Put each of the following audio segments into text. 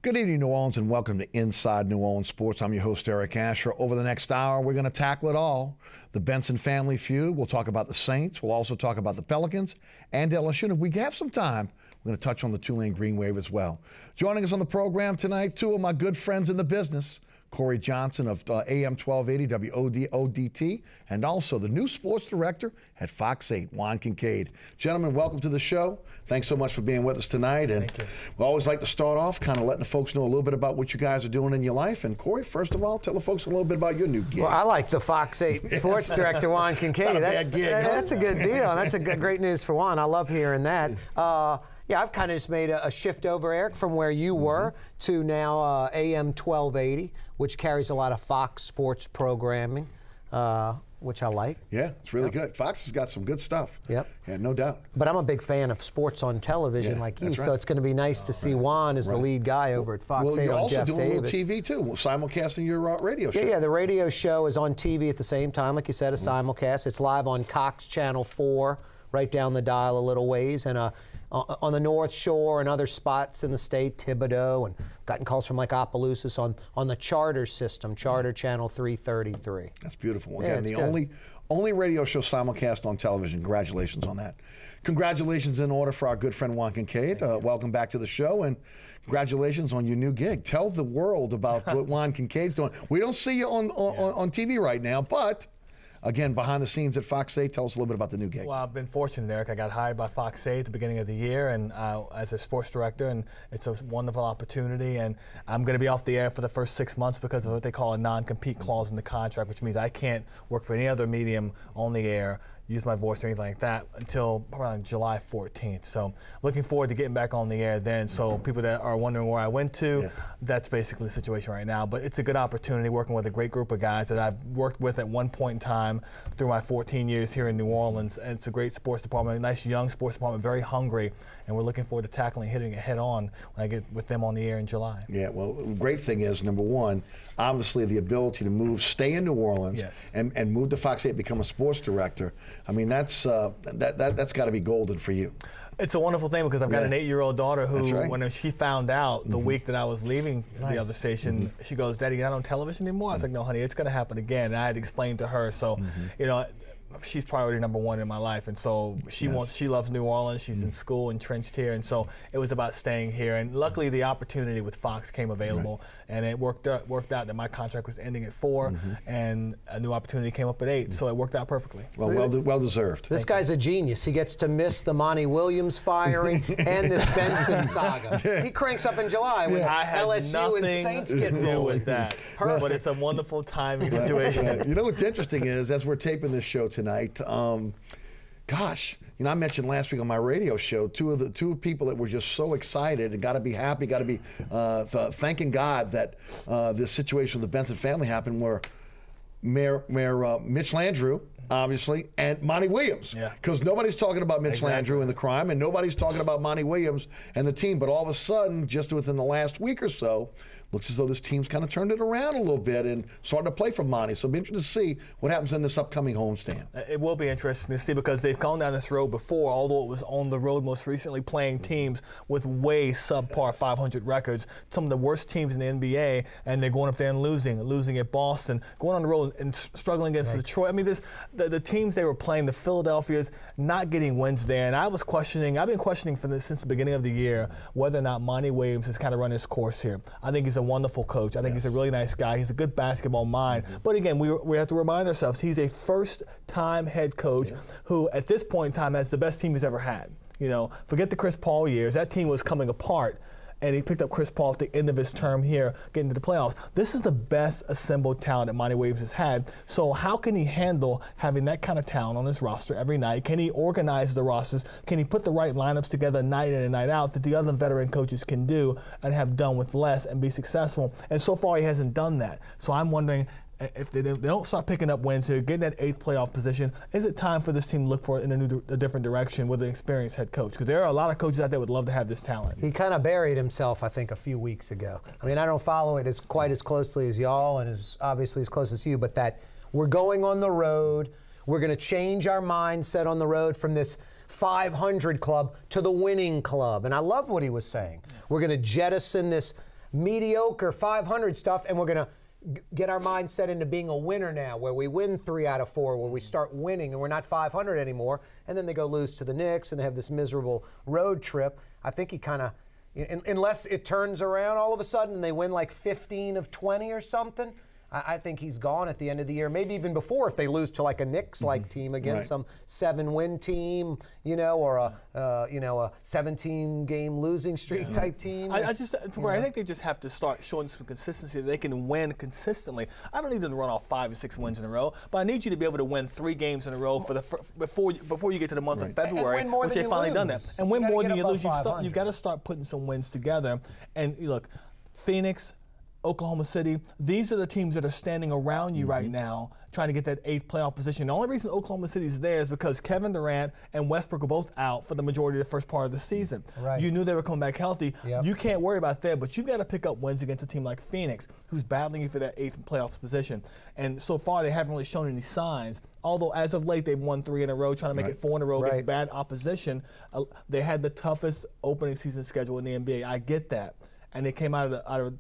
Good evening, New Orleans, and welcome to Inside New Orleans Sports. I'm your host, Eric Asher. Over the next hour, we're going to tackle it all. The Benson family feud. We'll talk about the Saints. We'll also talk about the Pelicans and LSU. And if we have some time, we're going to touch on the Tulane Green Wave as well. Joining us on the program tonight, two of my good friends in the business. Corey Johnson of AM 1280 WODT, and also the new sports director at Fox 8, Juan Kincaid. Gentlemen, welcome to the show. Thanks so much for being with us tonight. And we always like to start off kind of letting the folks know a little bit about what you guys are doing in your life. And Corey, first of all, tell the folks a little bit about your new gig. Well, I like the Fox 8 sports director, Juan Kincaid. That's a good deal. That's a great news for Juan. I love hearing that. Yeah, I've kind of just made a shift over, Eric, from where you were to now AM 1280, which carries a lot of Fox sports programming, which I like. Yeah, it's really good. Fox has got some good stuff. Yep. Yeah, no doubt. But I'm a big fan of sports on television like you, right. So it's going to be nice to see Juan as the lead guy over at Fox 8 on Jeff Davis. Well, you're also doing a little TV, too, simulcasting your radio show. Yeah, the radio show is on TV at the same time, like you said, a simulcast. It's live on Cox Channel 4, right down the dial a little ways, and on the North Shore and other spots in the state, Thibodeau, and gotten calls from like Opelousas on the Charter system, Charter Channel 333. That's beautiful. Yeah, Again, the only radio show simulcast on television. Congratulations on that. Congratulations in order for our good friend Juan Kincaid. Welcome back to the show, and congratulations on your new gig. Tell the world about what Juan Kincaid's doing. We don't see you on TV right now, but again, behind the scenes at Fox 8, tell us a little bit about the new gig. Well, I've been fortunate, Eric. I got hired by Fox 8 at the beginning of the year and as a sports director, and it's a wonderful opportunity. And I'm going to be off the air for the first 6 months because of what they call a non-compete clause in the contract, which means I can't work for any other medium on the air, use my voice or anything like that until around July 14th. So looking forward to getting back on the air then. So people that are wondering where I went to, that's basically the situation right now. But it's a good opportunity working with a great group of guys that I've worked with at one point in time through my 14 years here in New Orleans. And it's a great sports department, a nice young sports department, very hungry. And we're looking forward to tackling, hitting it head on when I get with them on the air in July. Yeah, well, the great thing is, number one, obviously the ability to stay in New Orleans and move to Fox 8, become a sports director. I mean, that's got to be golden for you. It's a wonderful thing because I've got an 8-year-old daughter who, when she found out the week that I was leaving the other station, she goes, "Daddy, you're not on television anymore?" I was like, "No, honey, it's going to happen again." And I had to explain to her. So, you know, she's priority number one in my life, and so she loves New Orleans. She's in school, entrenched here, and so it was about staying here. And luckily, the opportunity with Fox came available, and it worked out that my contract was ending at 4, and a new opportunity came up at 8. So it worked out perfectly. Well deserved. This guy's a genius. He gets to miss the Monty Williams firing and this Benson saga. He cranks up in July when LSU and Saints get to do rolling. with that. But it's a wonderful timing situation. You know what's interesting is, as we're taping this show tonight, gosh, you know, I mentioned last week on my radio show two people that were just so excited and got to be happy, got to be thanking God that this situation with the Benson family happened, were Mayor Mitch Landrieu, obviously, and Monty Williams. Because nobody's talking about Mitch Landrieu and the crime, and nobody's talking about Monty Williams and the team. But all of a sudden, just within the last week or so, looks as though this team's kind of turned it around a little bit and starting to play for Monty. So it'll be interesting to see what happens in this upcoming homestand. It will be interesting to see because they've gone down this road before, although it was on the road most recently, playing teams with way subpar 500 records, some of the worst teams in the NBA, and they're going up there and losing at Boston, going on the road and struggling against Detroit. I mean, the teams they were playing, the Philadelphia's, not getting wins there. And I've been questioning for this since the beginning of the year whether or not Monty Williams has kind of run his course here. I think he's a wonderful coach. I think he's a really nice guy. He's a good basketball mind. But again, we have to remind ourselves he's a first-time head coach who, at this point in time, has the best team he's ever had. You know, forget the Chris Paul years. That team was coming apart, and he picked up Chris Paul at the end of his term here, getting to the playoffs. This is the best assembled talent that Monty Williams has had. So how can he handle having that kind of talent on his roster every night? Can he organize the rosters? Can he put the right lineups together night in and night out that the other veteran coaches can do and have done with less and be successful? And so far, he hasn't done that. So I'm wondering, if they don't start picking up wins here, getting that 8th playoff position, is it time for this team to look for it in a different direction with an experienced head coach? Because there are a lot of coaches out there that would love to have this talent. He kind of buried himself, I think, a few weeks ago. I mean, I don't follow it quite as closely as y'all and obviously as close as you, but that we're going on the road, we're going to change our mindset on the road from this 500 club to the winning club. And I love what he was saying. We're going to jettison this mediocre 500 stuff, and we're going to get our mindset into being a winner now, where we win 3 out of 4, where we start winning and we're not 500 anymore, and then they go lose to the Knicks and they have this miserable road trip. I think he kind of, unless it turns around all of a sudden and they win like 15 of 20 or something, I think he's gone at the end of the year, maybe even before if they lose to like a Knicks-like team against some 7-win team, or a 17-game losing streak type team. I think they just have to start showing some consistency that they can win consistently. I don't need them to run off 5 or 6 wins in a row, but I need you to be able to win 3 games in a row for before you get to the month of February, which they've finally done that. And win more than you lose. You've got to start putting some wins together. And look, Phoenix, Oklahoma City, these are the teams that are standing around you right now trying to get that 8th playoff position. The only reason Oklahoma City is there is because Kevin Durant and Westbrook are both out for the majority of the first part of the season. Right. You knew they were coming back healthy. Yep. You can't worry about that, but you've got to pick up wins against a team like Phoenix, who's battling you for that 8th playoff position. And so far, they haven't really shown any signs. Although, as of late, they've won 3 in a row, trying to make it 4 in a row against bad opposition. They had the toughest opening season schedule in the NBA. I get that. And they came out of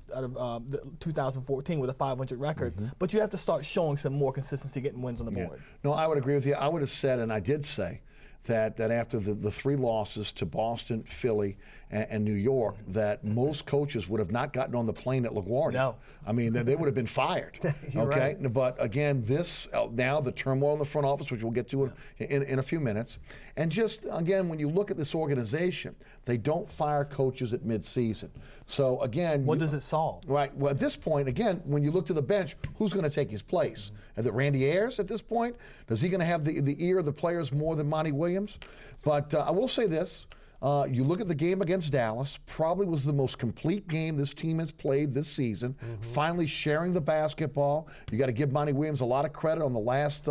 2014 with a 500 record. But you have to start showing some more consistency, getting wins on the board. No, I would agree with you. I would have said, and I did say, that after the 3 losses to Boston, Philly, and New York, that most coaches would have not gotten on the plane at LaGuardia. No. I mean, they would have been fired. Okay? Right. But again, this, now the turmoil in the front office, which we'll get to in a few minutes, and just, again, when you look at this organization, they don't fire coaches at midseason. So, again. What does it solve? Right. Well, at this point, again, when you look to the bench, who's going to take his place? Is it Randy Ayers at this point? Is he going to have the ear of the players more than Monty Williams? But I will say this. You look at the game against Dallas, probably was the most complete game this team has played this season. Finally sharing the basketball. You got to give Monty Williams a lot of credit on the last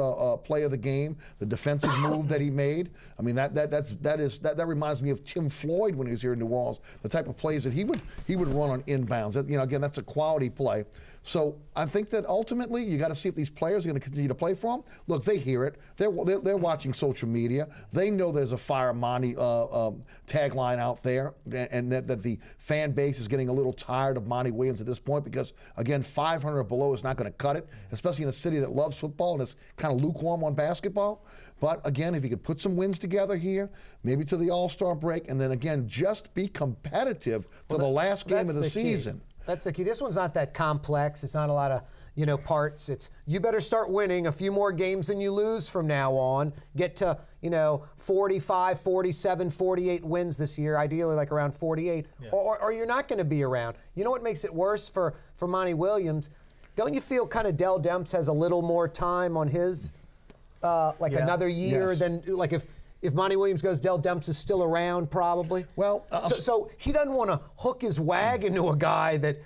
play of the game, the defensive move that he made. I mean, that reminds me of Tim Floyd when he was here in New Orleans, the type of plays that he would run on inbounds. Again, that's a quality play. So I think that ultimately you got to see if these players are going to continue to play for them. Look, they hear it. They're watching social media. They know there's a Fire Monty tagline out there, and that the fan base is getting a little tired of Monty Williams at this point because, again, 500 or below is not going to cut it, especially in a city that loves football and is kind of lukewarm on basketball. But, again, if you could put some wins together here, maybe to the All-Star break, and then, again, just be competitive to the last game of the season. That's the key. This one's not that complex. It's not a lot of, parts. It's you better start winning a few more games than you lose from now on. Get to, 45, 47, 48 wins this year, ideally like around 48, or you're not going to be around. You know what makes it worse for Monty Williams? Don't you feel kind of Dell Demps has a little more time on his, another year than, like if Monty Williams goes, Dell Demps is still around probably? Well, so he doesn't want to hook his wagon to a guy that,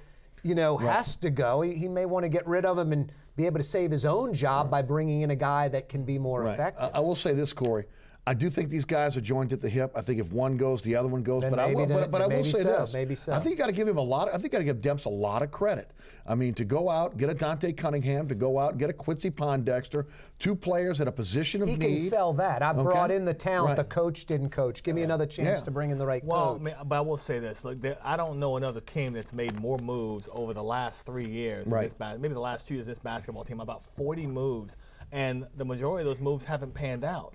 has to go. He may want to get rid of him and be able to save his own job by bringing in a guy that can be more effective. I will say this, Corey. I do think these guys are joined at the hip. I think if one goes, the other one goes. Then but I will say this. Maybe so. I think you got to give him I think you got to give Demps a lot of credit. I mean, to go out, get a Dante Cunningham, to go out and get a Quincy Pondexter, 2 players at a position of need. He can sell that. I brought in the talent. The coach didn't coach. Give me another chance to bring in the right coach. Well, but I will say this. Look, I don't know another team that's made more moves over the last 3 years. Maybe the last 2 years, this basketball team, about 40 moves. And the majority of those moves haven't panned out.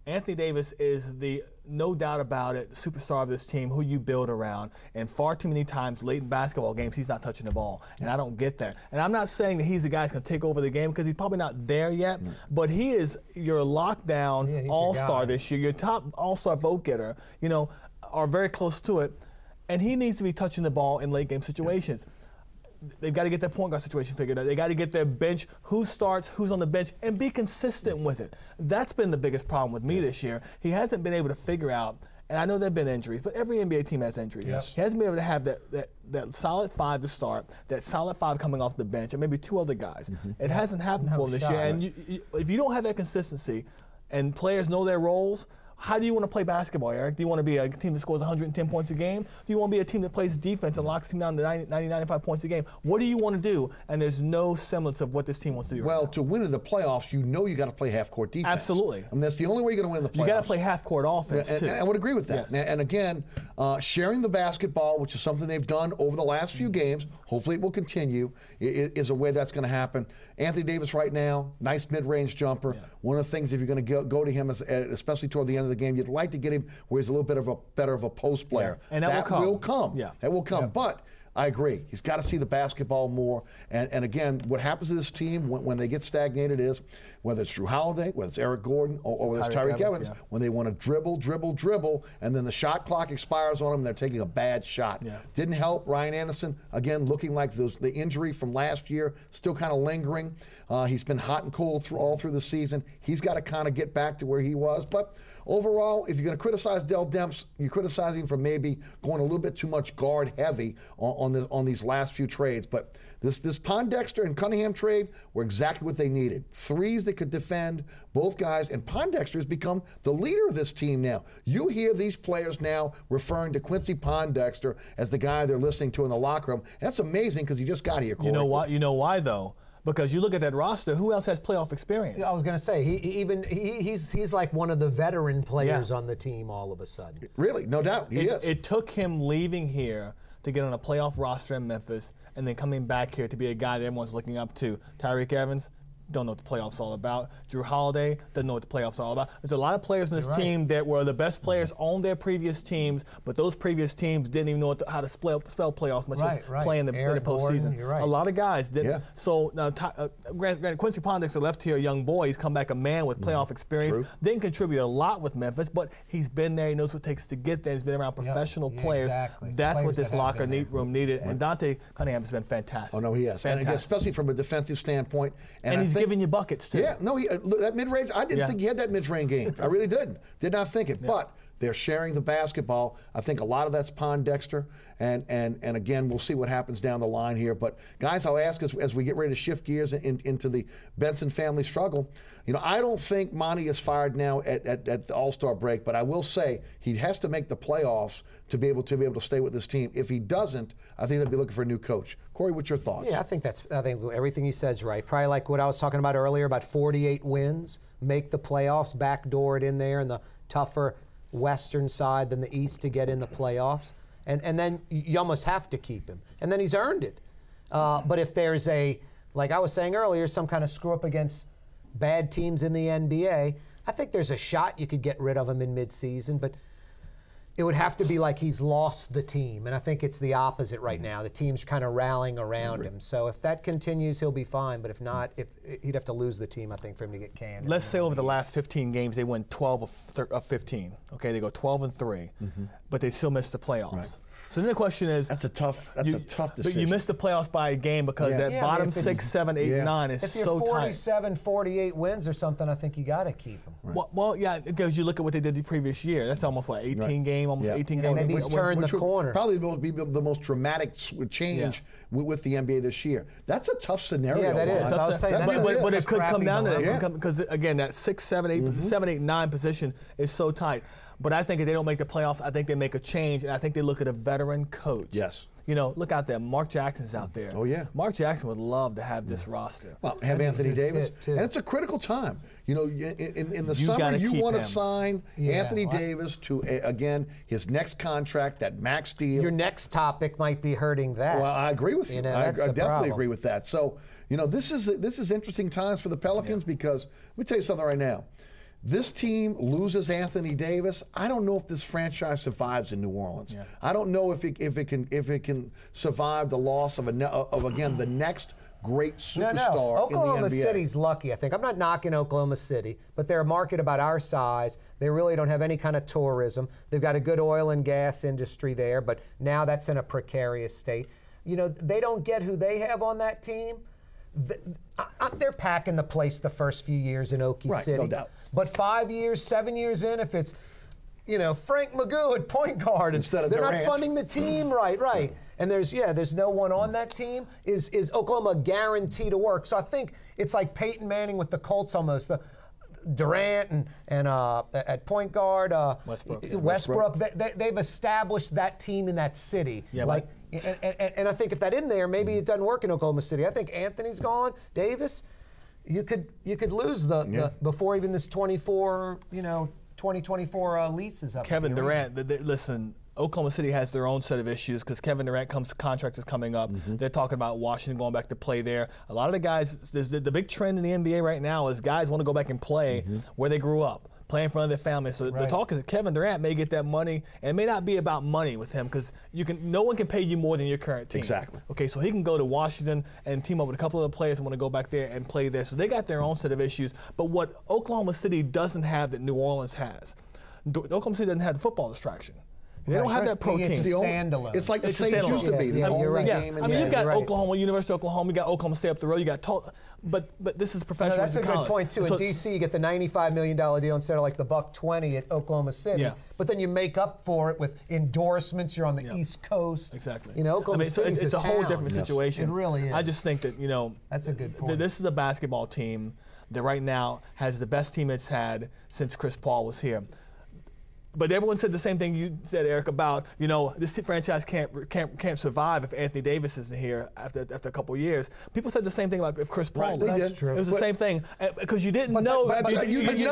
Anthony Davis is no doubt about it, the superstar of this team, who you build around. And far too many times late in basketball games, he's not touching the ball. And I don't get that. And I'm not saying that he's the guy that's going to take over the game because he's probably not there yet. But he is your lockdown all-star this year, your top all-star vote getter, are very close to it. And he needs to be touching the ball in late game situations. They've got to get their point guard situation figured out. They got to get their bench, who starts, who's on the bench, and be consistent with it. That's been the biggest problem with me this year. He hasn't been able to figure out, and I know there have been injuries, but every NBA team has injuries. He hasn't been able to have that solid 5 to start, that solid 5 coming off the bench, and maybe 2 other guys. It hasn't happened for him this year. And if you don't have that consistency and players know their roles, how do you want to play basketball, Eric? Do you want to be a team that scores 110 points a game? Do you want to be a team that plays defense and locks the team down to 90, 95 points a game? What do you want to do? And there's no semblance of what this team wants to do. Well, to win in the playoffs, you got to play half-court defense. Absolutely. I mean, that's the only way you're going to win in the playoffs. You got to play half-court offense, too. I would agree with that. Yes. And again, Sharing the basketball, which is something they've done over the last few games, hopefully it will continue, is a way that's going to happen. Anthony Davis right now, nice mid-range jumper. One of the things, if you're going to go to him, especially toward the end of the game, you'd like to get him where he's a little bit better of a post player. And that will come. Yeah. That will come. But I agree. He's got to see the basketball more. And again, what happens to this team when they get stagnated is, whether it's Drew Holiday, whether it's Eric Gordon, or whether it's Tyreke Evans, when they want to dribble, and then the shot clock expires on them, and they're taking a bad shot. Didn't help. Ryan Anderson, again, looking like the injury from last year, still kind of lingering. He's been hot and cold all through the season. He's got to kind of get back to where he was. But overall, if you're going to criticize Dell Demps, you're criticizing for maybe going a little bit too much guard heavy on these last few trades. But this Pondexter and Cunningham trade were exactly what they needed. Threes that could defend, both guys, and Pondexter has become the leader of this team now. You hear these players now referring to Quincy Pondexter as the guy they're listening to in the locker room. That's amazing because he just got here, Corey. You know why though? Because you look at that roster, who else has playoff experience? I was going to say, he's like one of the veteran players on the team all of a sudden. Really, no doubt, he is. It took him leaving here to get on a playoff roster in Memphis and then coming back here to be a guy that everyone's looking up to. Tyreke Evans, don't know what the playoffs all about. Drew Holiday doesn't know what the playoffs all about. There's a lot of players in this team that were the best players on their previous teams, but those previous teams didn't even know how to spell playoffs, much as play in the postseason. A lot of guys didn't. So now, granted, Quincy Pondexter left here a young boy. He's come back a man with playoff experience. Didn't contribute a lot with Memphis, but he's been there. He knows what it takes to get there. He's been around professional players. That's what this locker room needed. And Dante Cunningham has been fantastic. Oh no, he has, and especially from a defensive standpoint. And he's giving you buckets too. Yeah, no, that mid-range, I didn't think he had that mid-range game. I really didn't. Did not think it. But they're sharing the basketball. I think a lot of that's Pondexter. And again, we'll see what happens down the line here. But guys, I'll ask as we get ready to shift gears into the Benson family struggle. I don't think Monty is fired now at the All-Star break, but I will say he has to make the playoffs to be able to stay with this team. If he doesn't, I think they'll be looking for a new coach. Corey, what's your thoughts? Yeah, I think everything he said is right. Probably like what I was talking about earlier, about 48 wins, make the playoffs, backdoor it in there, and the tougher Western side than the East to get in the playoffs. And then you almost have to keep him. And then he's earned it. But if there's like I was saying earlier, some kind of screw up against bad teams in the NBA, I think there's a shot you could get rid of him in midseason, but it would have to be like he's lost the team. And I think it's the opposite right now. The team's kind of rallying around him. So if that continues, he'll be fine. But if not, he'd have to lose the team, I think, for him to get canned. Let's say over the last 15 games, they win 12 of 15. Okay, they go 12-3, but they still miss the playoffs. Right. So then the question is, that's a tough decision. But you missed the playoffs by a game because that bottom 6, 7, 8, 9 is so tight. If you're 47, 48 wins or something, I think you got to keep them. Right. Well, yeah, because you look at what they did the previous year. That's almost 18 game, almost 18 game. Maybe he's turned the corner. Probably will be the most dramatic change with the NBA this year. That's a tough scenario. Yeah, that is. I was saying but it could come down to that because again, that 6, 7, 8, 7, 8, 9 position is so tight. But I think if they don't make the playoffs, I think they make a change, and I think they look at a veteran coach. Yes. Look out there. Mark Jackson's out there. Oh, yeah. Mark Jackson would love to have this roster. Well, have Anthony Davis. And it's a critical time. In the summer, you want to sign Anthony Davis to, again, his next contract, that max deal. Your next topic might be hurting that. Well, I agree with you. I definitely agree with that. So, this is interesting times for the Pelicans because, let me tell you something right now. This team loses Anthony Davis. I don't know if this franchise survives in New Orleans. I don't know if it can survive the loss of again the next great superstar no. Oklahoma in the NBA. City's lucky, I think. I'm not knocking Oklahoma City, but they're a market about our size. They really don't have any kind of tourism. They've got a good oil and gas industry there, but now that's in a precarious state. They don't get who they have on that team. They're packing the place the first few years in Okie City. No doubt. But 5 years, 7 years in, if it's, Frank Magoo at point guard, instead of they're Durant. not funding the team right. And there's no one on that team. Is Oklahoma guaranteed to work? So I think it's like Peyton Manning with the Colts almost. Durant and at point guard, Westbrook. They've established that team in that city. Yeah, and I think if that in there, maybe it doesn't work in Oklahoma City. I think Anthony's gone, Davis. You could lose the before even this 2024 lease is up. Kevin Durant, listen, Oklahoma City has their own set of issues because Kevin Durant contract is coming up. They're talking about Washington going back to play there. A lot of the guys, the big trend in the NBA right now is guys want to go back and play where they grew up, play in front of their family. So the talk is that Kevin Durant may get that money, and it may not be about money with him because no one can pay you more than your current team. Exactly. Okay, so he can go to Washington and team up with a couple of the players and want to go back there and play there. So they got their own set of issues. But what Oklahoma City doesn't have that New Orleans has, Oklahoma City doesn't have the football distraction. They don't have that pro team. It's standalone. It's like the Saints used to be. The only game. I mean, you've got Oklahoma, University of Oklahoma, you got Oklahoma State up the road, you got but this is professional. That's a good point too. In DC, you get the $95 million deal instead of like the $120 at Oklahoma City. Yeah. But then you make up for it with endorsements. You're on the East Coast. Exactly. You know, Oklahoma City's it's a whole different situation. It really is. I just think that that's a good point. This is a basketball team that right now has the best team it's had since Chris Paul was here. But everyone said the same thing you said, Eric, about this franchise can't survive if Anthony Davis isn't here after a couple of years. People said the same thing about if Chris Paul. Right, that's true. It was the same thing because you didn't know. You didn't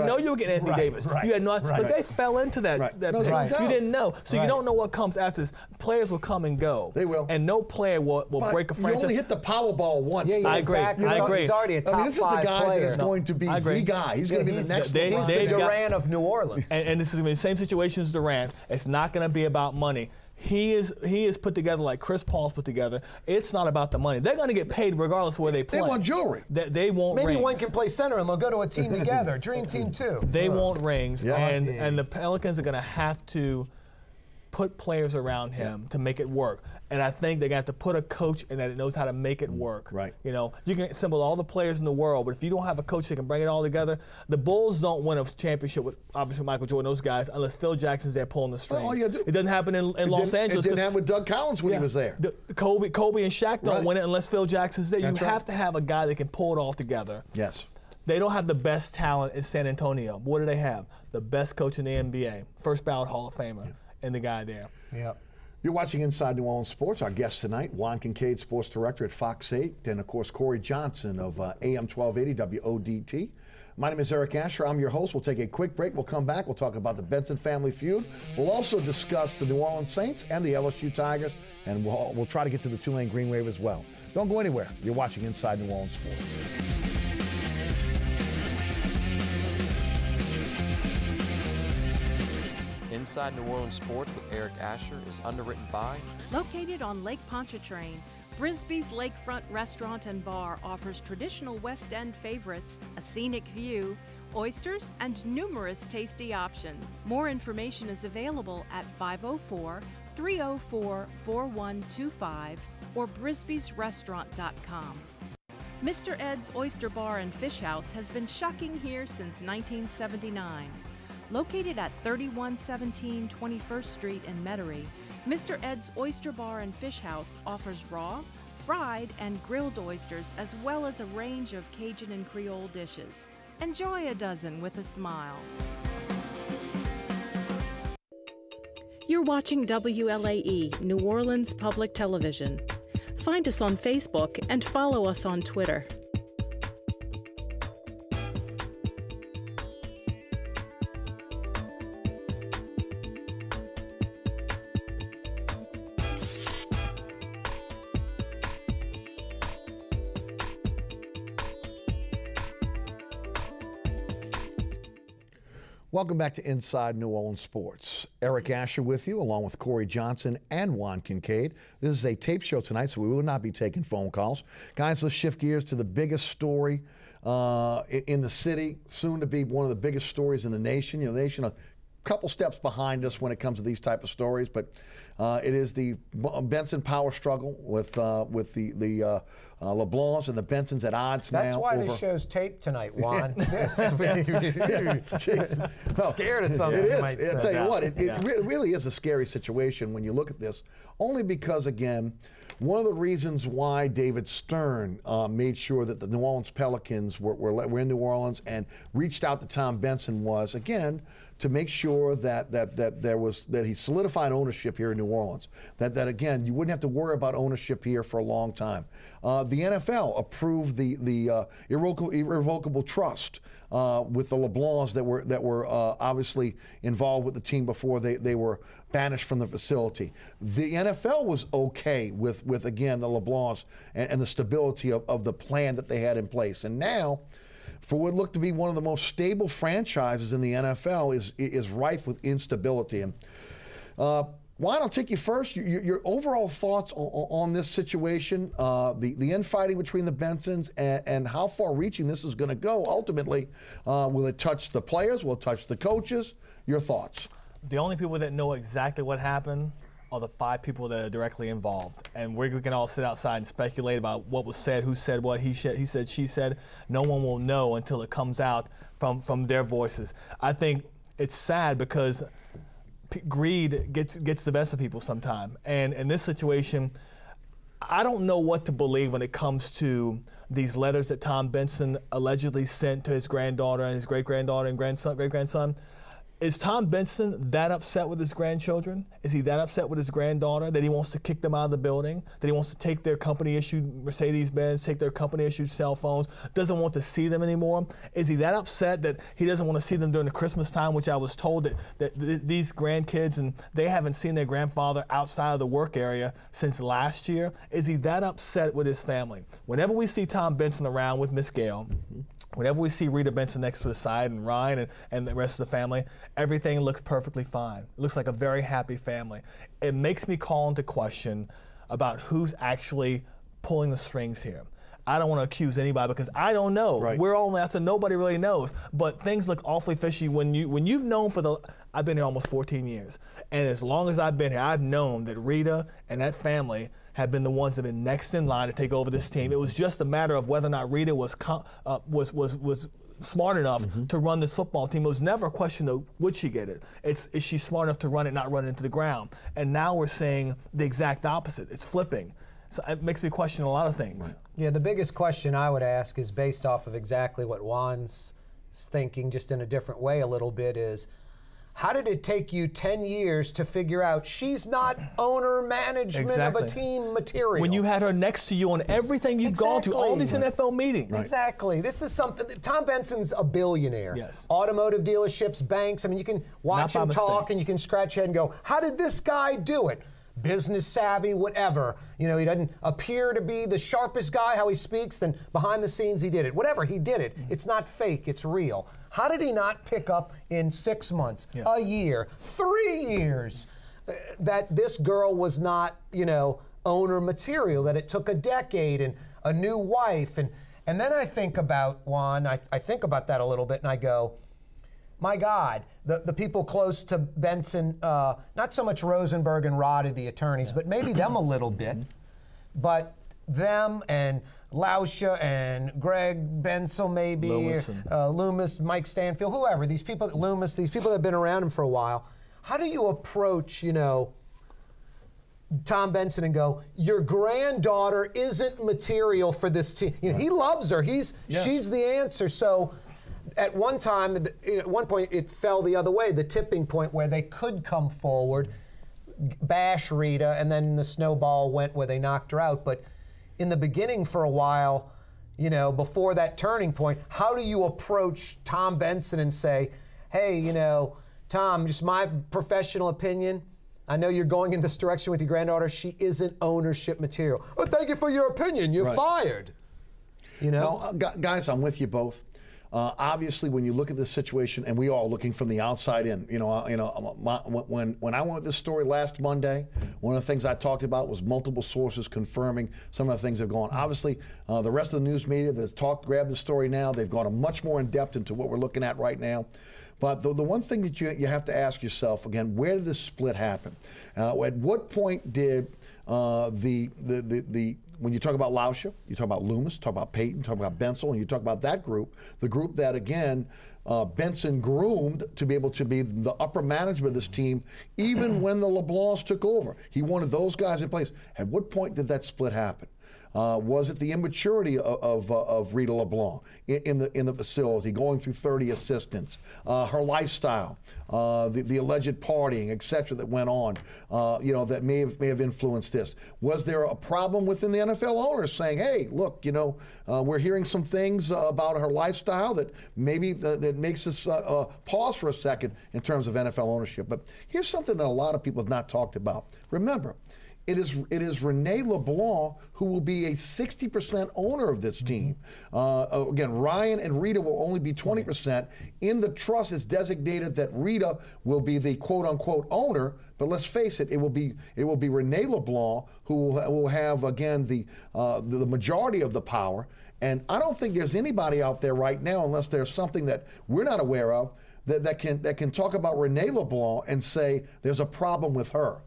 know you were getting Anthony Davis. Right, you had no. But they fell into that. You didn't know, so you don't know what comes after this. Players will come and go. They will. And no player will break a franchise. You only hit the Powerball once. Yeah, I agree. Exactly. I agree. He's already a top 5 this is the guy player. that's going to be the guy. He's going to be the next. He's the Durant of New Orleans. And this is going to be the same situation as Durant. It's not going to be about money. He is put together like Chris Paul's put together. It's not about the money. They're going to get paid regardless of where they play. They want jewelry. They want Maybe rings. one can play center and they'll go to a team together. Dream team too. They want rings. Yes. And the Pelicans are going to have to put players around him to make it work. And I think they're going to have to put a coach in that knows how to make it work. Right. You can assemble all the players in the world, but if you don't have a coach that can bring it all together, the Bulls don't win a championship with obviously Michael Jordan, those guys, unless Phil Jackson's there pulling the strings. Well, it doesn't happen in Los Angeles. It didn't happen with Doug Collins when he was there. Kobe and Shaq don't win it unless Phil Jackson's there. That's you have to have a guy that can pull it all together. Yes. They don't have the best talent in San Antonio. What do they have? The best coach in the NBA, first ballot Hall of Famer, and the guy there. Yep. You're watching Inside New Orleans Sports. Our guest tonight, Juan Kincaid, Sports Director at Fox 8, and of course Corey Johnson of AM 1280 WODT. My name is Eric Asher. I'm your host. We'll take a quick break. We'll come back. We'll talk about the Benson family feud. We'll also discuss the New Orleans Saints and the LSU Tigers, and we'll try to get to the Tulane Green Wave as well. Don't go anywhere. You're watching Inside New Orleans Sports. Inside New Orleans Sports with Eric Asher is underwritten by. Located on Lake Pontchartrain, Brisbee's Lakefront Restaurant and Bar offers traditional West End favorites, a scenic view, oysters, and numerous tasty options. More information is available at 504-304-4125 or brisbeesrestaurant.com. Mr. Ed's Oyster Bar and Fish House has been shucking here since 1979. Located at 3117 21st Street in Metairie, Mr. Ed's Oyster Bar and Fish House offers raw, fried, and grilled oysters as well as a range of Cajun and Creole dishes. Enjoy a dozen with a smile. You're watching WLAE, New Orleans Public Television. Find us on Facebook and follow us on Twitter. Welcome back to Inside New Orleans Sports. Eric Asher with you, along with Corey Johnson and Juan Kincaid. This is a tape show tonight, so we will not be taking phone calls. Guys, let's shift gears to the biggest story in the city, soon to be one of the biggest stories in the nation. You know, the nation a couple steps behind us when it comes to these type of stories, but it is the Benson power struggle with the LeBlancs and the Bensons at odds now. That's why this show's taped tonight, Juan. Jesus. Scared of something. It is. Might I'll say. tell you what, it really is a scary situation when you look at this, only because, again, one of the reasons why David Stern made sure that the New Orleans Pelicans were in New Orleans and reached out to Tom Benson was, again, to make sure that he solidified ownership here in New New Orleans. That again, you wouldn't have to worry about ownership here for a long time. The NFL approved the irrevocable trust with the LeBlancs that were obviously involved with the team before they were banished from the facility. The NFL was okay with again the LeBlancs and the stability of the plan that they had in place. And now, for what looked to be one of the most stable franchises in the NFL is rife with instability. And Juan, I'll take you first. Your overall thoughts on this situation, the infighting between the Bensons, and how far-reaching this is going to go. Ultimately, will it touch the players? Will it touch the coaches? Your thoughts? The only people that know exactly what happened are the 5 people that are directly involved. And we can all sit outside and speculate about what was said, who said what, he said, she said. No one will know until it comes out from their voices. I think it's sad because greed gets the best of people sometime. And in this situation, I don't know what to believe when it comes to these letters that Tom Benson allegedly sent to his granddaughter and his great-granddaughter and great-grandson. Is Tom Benson that upset with his grandchildren? Is he that upset with his granddaughter that he wants to kick them out of the building? That he wants to take their company-issued Mercedes-Benz, take their company-issued cell phones, doesn't want to see them anymore? Is he that upset that he doesn't want to see them during the Christmas time, which I was told that these grandkids, and they haven't seen their grandfather outside of the work area since last year? Is he that upset with his family? Whenever we see Tom Benson around with Miss Gail, whenever we see Rita Benson next to the side and Ryan and the rest of the family, everything looks perfectly fine. It looks like a very happy family. It makes me call into question about who's actually pulling the strings here. I don't want to accuse anybody because I don't know. Right. We're all after, nobody really knows. But things look awfully fishy when you've known I've been here almost 14 years. And as long as I've been here, I've known that Rita and that family have been the ones that have been next in line to take over this team. It was just a matter of whether or not Rita was smart enough to run this football team. It was never a question of would she get it. Is she smart enough to run it, not run it into the ground? And now we're saying the exact opposite. It's flipping. So it makes me question a lot of things. Right. Yeah, the biggest question I would ask is based off of exactly what Juan's thinking, just in a different way a little bit, is how did it take you 10 years to figure out she's not owner management of a team material? When you had her next to you on everything you've gone to, all these NFL meetings. Right. Exactly. This is something, Tom Benson's a billionaire. Yes. Automotive dealerships, banks, I mean, you can watch him talk and you can scratch your head and go, how did this guy do it? Business savvy, whatever. You know, he doesn't appear to be the sharpest guy how he speaks, then behind the scenes he did it. Whatever, he did it. It's not fake, it's real. How did he not pick up in 6 months, a year, 3 years, that this girl was not, you know, owner material, that it took a decade and a new wife? And then I think about, Juan, I think about that a little bit and I go, my God, the people close to Benson, not so much Rosenberg and Roddy, the attorneys, but maybe them a little bit, but them and Lauscha and Greg Bensel maybe, Loomis, Mike Stanfield, whoever, these people, Loomis, these people that have been around him for a while, how do you approach, you know, Tom Benson and go, your granddaughter isn't material for this team. You know, he loves her. She's the answer. So at one time, at one point, it fell the other way, the tipping point where they could come forward, bash Rita, and then the snowball went where they knocked her out. But in the beginning for a while, you know, before that turning point, how do you approach Tom Benson and say, hey, you know, Tom, just my professional opinion, I know you're going in this direction with your granddaughter, she isn't ownership material. Oh, thank you for your opinion, you're fired. You know? No, guys, I'm with you both. Obviously, when you look at this situation, and we are all looking from the outside in, when I went with this story last Monday, one of the things I talked about was multiple sources confirming some of the things that have gone. Obviously, the rest of the news media that's grabbed the story now, they've gone much more in depth into what we're looking at right now. But the one thing that you have to ask yourself, again, where did this split happen? At what point did when you talk about Lauscha, you talk about Loomis, talk about Payton, talk about Bensel, and you talk about that group, the group that, again, Benson groomed to be able to be the upper management of this team, even when the LeBlancs took over. He wanted those guys in place. At what point did that split happen? Was it the immaturity of Rita LeBlanc in the facility, going through 30 assistants, her lifestyle, the alleged partying, etc., that went on, that may have influenced this? Was there a problem within the NFL owners saying, hey, look, we're hearing some things about her lifestyle that maybe that makes us pause for a second in terms of NFL ownership? But here's something that a lot of people have not talked about. Remember, it is Renee LeBlanc who will be a 60% owner of this team. Again, Ryan and Rita will only be 20%. In the trust, it's designated that Rita will be the quote-unquote owner. But let's face it, it will be Renee LeBlanc who will have, again, the majority of the power. And I don't think there's anybody out there right now, unless there's something that we're not aware of, that can talk about Renee LeBlanc and say there's a problem with her.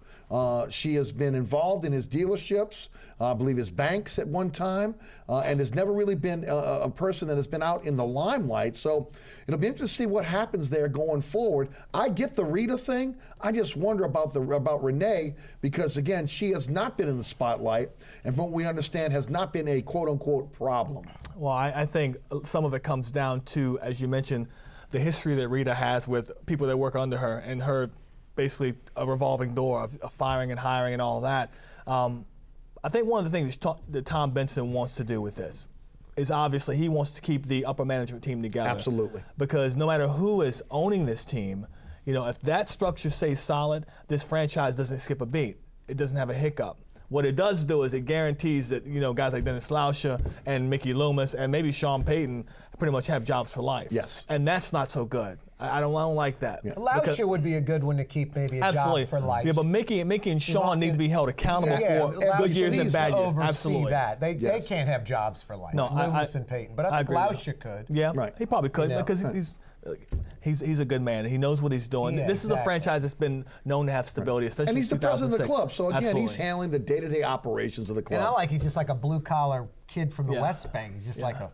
She has been involved in his dealerships, I believe his banks at one time, and has never really been a person that has been out in the limelight. So it'll be interesting to see what happens there going forward. I get the Rita thing. I just wonder about Renee, because again, she has not been in the spotlight, and from what we understand, has not been a quote-unquote problem. Well, I think some of it comes down to, as you mentioned, the history that Rita has with people that work under her, and her basically a revolving door of firing and hiring and all that. I think one of the things that Tom Benson wants to do with this is obviously he wants to keep the upper management team together. Absolutely. Because no matter who is owning this team, if that structure stays solid, this franchise doesn't skip a beat. It doesn't have a hiccup. What it does do is it guarantees that guys like Dennis Lauscher and Mickey Loomis and maybe Sean Payton pretty much have jobs for life. Yes. And that's not so good. I don't like that. Yeah. Lauscher would be a good one to keep maybe a job for life. Yeah, but Mickey and Sean need to be held accountable for good years and bad years. Absolutely. That. They can't have jobs for life. No, Loomis and Payton. But I think Lauscher could. Yeah, right. He probably could because he's a good man. He knows what he's doing. Yeah, this is a franchise that's been known to have stability, especially and he's the president of the club. So again, Absolutely. He's handling the day-to-day operations of the club. And he's just like a blue-collar kid from the West Bank. He's just like a,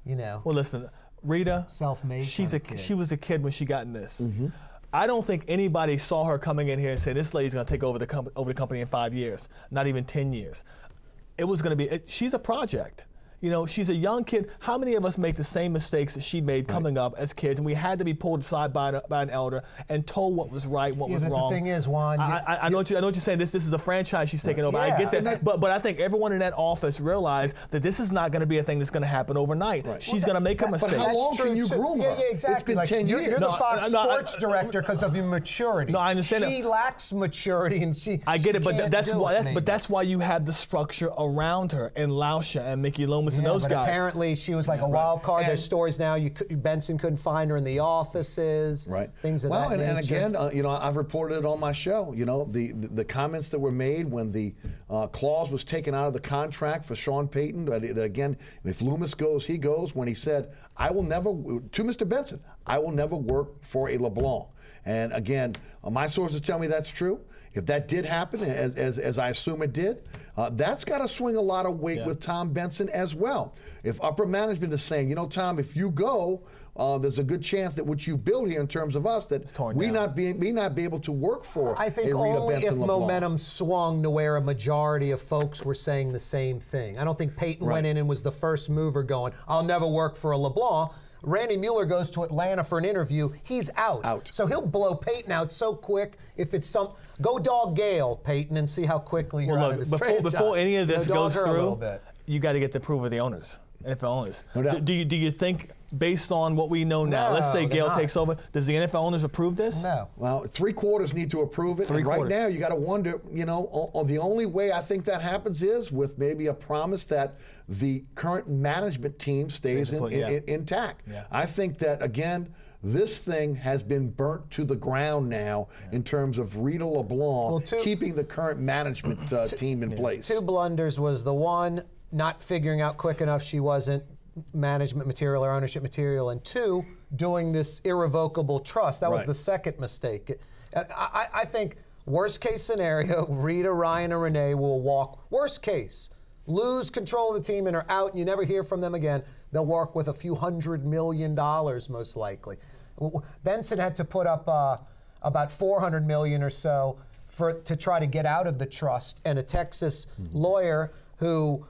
Well, listen, Rita, self-made. She was a kid when she got in this. Mm-hmm. I don't think anybody saw her coming in here and say, this lady's going to take over the company in 5 years, not even 10 years. It was going to be, she's a project. She's a young kid. How many of us make the same mistakes that she made coming up as kids, and we had to be pulled aside by an elder and told what was right, what was wrong? The thing is, Juan, I know what you're saying. This is a franchise she's taking over. I get that. But I think everyone in that office realized that this is not going to be a thing that's going to happen overnight. Right. She's going to make a mistake. But how long can you groom her? Yeah, exactly. It's been 10 years. You're the Fox Sports director because of your maturity. No, I understand She lacks maturity, and I get it, but that's why you have the structure around her, and Lauscher and Mickey Loomis and those guys. Apparently, she was like a wild card. There's stories now. Benson couldn't find her in the offices. Right. Things of that nature. And again, I've reported it on my show. The comments that were made when the clause was taken out of the contract for Sean Payton. Again, if Loomis goes, he goes. When he said, "I will never," to Mr. Benson, "I will never work for a LeBlanc." And again, my sources tell me that's true. If that did happen, as I assume it did, that's got to swing a lot of weight with Tom Benson as well. If upper management is saying, Tom, if you go, there's a good chance that what you build here in terms of us, that we not be able to work for. I think only if momentum swung to where a majority of folks were saying the same thing. I don't think Payton went in and was the first mover going, I'll never work for a LeBlanc. Randy Mueller goes to Atlanta for an interview. He's out. So he'll blow Payton out so quick. If it's go dog Gale, Payton, and see how quickly you're out of this franchise. Before any of this goes through, you got to get the approval of the owners, NFL owners. No doubt. Do you think, based on what we know now, let's say Gale takes over, does the NFL owners approve this? No. Well, 3/4 need to approve it. And right now, you got to wonder, the only way I think that happens is with maybe a promise that the current management team stays intact. Yeah. I think that, again, this thing has been burnt to the ground now in terms of Rita LeBlanc keeping the current management team in place. 2 blunders was the one, not figuring out quick enough she wasn't management material or ownership material, and 2, doing this irrevocable trust. That was the second mistake. I think worst case scenario, Rita, Ryan, and Renee will walk. Worst case, lose control of the team and are out and you never hear from them again. They'll work with a few $100 million most likely. Benson had to put up about $400 million or so to try to get out of the trust, and a Texas lawyer who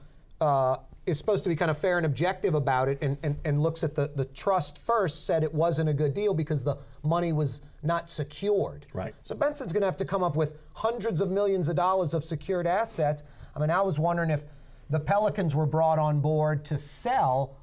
is supposed to be kind of fair and objective about it and looks at the trust first, said it wasn't a good deal because the money was not secured. Right. So Benson's going to have to come up with hundreds of millions of dollars of secured assets. I mean, I was wondering if the Pelicans were brought on board to sell.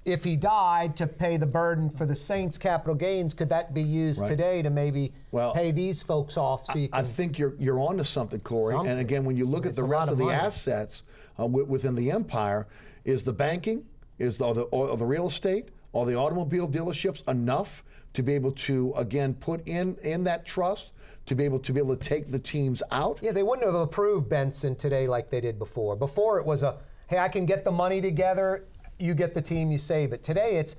If he died, to pay the burden for the Saints' capital gains, could that be used today to maybe pay these folks off? So you can, I think you're onto something, Corey. And again, when you look at the rest of the assets within the empire, is the banking, is the real estate, or the automobile dealerships enough to be able to again put in that trust to be able to take the teams out? Yeah, they wouldn't have approved Benson today like they did before. Before it was hey, I can get the money together. You get the team, you save it. Today it's,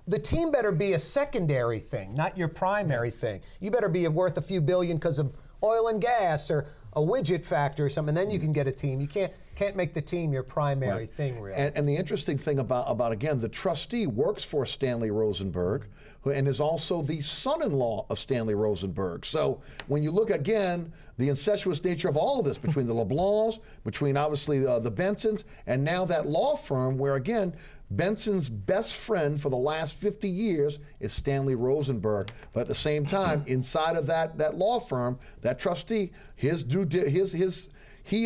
the team better be a secondary thing, not your primary thing. You better be worth a few billion because of oil and gas or a widget factor or something, then you can get a team. You can't make the team your primary thing, really. And the interesting thing about again, the trustee works for Stanley Rosenberg, and is also the son-in-law of Stanley Rosenberg. So when you look again, the incestuous nature of all of this between the LeBlancs, between obviously the Bensons, and now that law firm where again, Benson's best friend for the last 50 years is Stanley Rosenberg. But at the same time, inside of that law firm, that trustee, he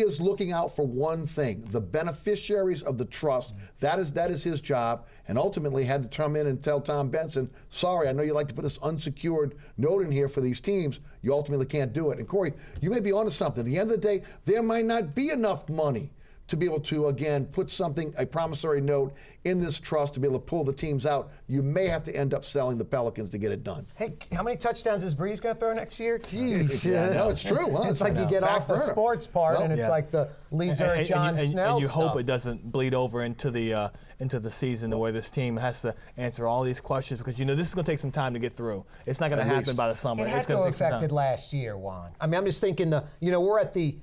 is looking out for one thing: the beneficiaries of the trust. That is his job, and ultimately had to come in and tell Tom Benson, sorry, I know you like to put this unsecured note in here for these teams. You ultimately can't do it. And Corey, you may be onto something. At the end of the day, there might not be enough money to be able to, again, put a promissory note in this trust to be able to pull the teams out. You may have to end up selling the Pelicans to get it done. Hey, how many touchdowns is Breeze going to throw next year? Jeez. Yeah, no, it's true. Huh? It's like you get off the sports part, and it's like the Leisure John Snell and you stuff. hope it doesn't bleed over into the season, the way this team has to answer all these questions, because this is going to take some time to get through. It's not going to happen by the summer. It had to have affected last year, Juan. I mean, I'm just thinking we're at the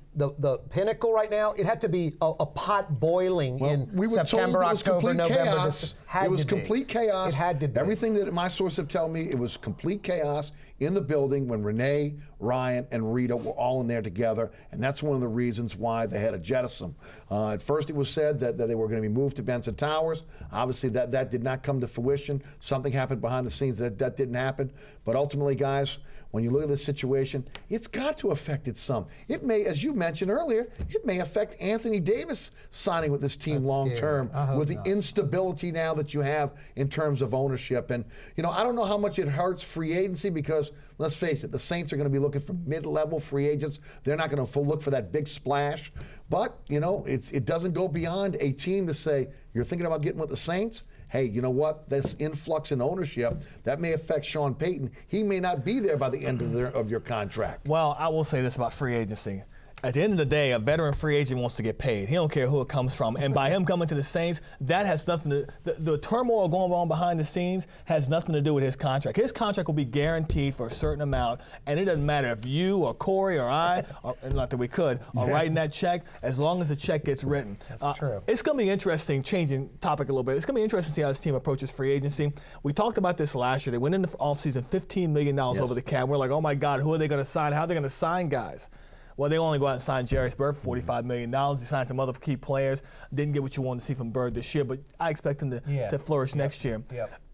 pinnacle right now. It had to be a pot boiling in September, October, November. It was complete chaos. It had to be. Everything that my sources have told me, it was complete chaos in the building when Renee, Ryan, and Rita were all in there together, and that's one of the reasons why they had to jettison them. At first it was said that they were going to be moved to Benson Towers. Obviously that did not come to fruition. Something happened behind the scenes that didn't happen. But ultimately, guys, when you look at this situation, it's got to affect it some. It may, as you mentioned earlier, it may affect Anthony Davis signing with this team long term with the instability now that you have in terms of ownership. And, I don't know how much it hurts free agency because, let's face it, the Saints are going to be looking for mid-level free agents. They're not going to look for that big splash. But, it doesn't go beyond a team to say, you're thinking about getting with the Saints? Hey, you know what? This influx in ownership, that may affect Sean Payton. He may not be there by the end of your contract. Well, I will say this about free agency. At the end of the day, a veteran free agent wants to get paid. He don't care who it comes from. And by him coming to the Saints, that has nothing to the turmoil going on behind the scenes has nothing to do with his contract. His contract will be guaranteed for a certain amount, and it doesn't matter if you or Corey or I, not that we could, are writing that check, as long as the check gets written. That's true. It's going to be interesting, changing topic a little bit. It's going to be interesting to see how this team approaches free agency. We talked about this last year. They went into the offseason $15 million over the cap. We're like, oh my God, who are they going to sign? How are they going to sign guys? Well, they only go out and sign Jarris Bird for $45 million. They signed some other key players. Didn't get what you wanted to see from Bird this year, but I expect him to flourish next year.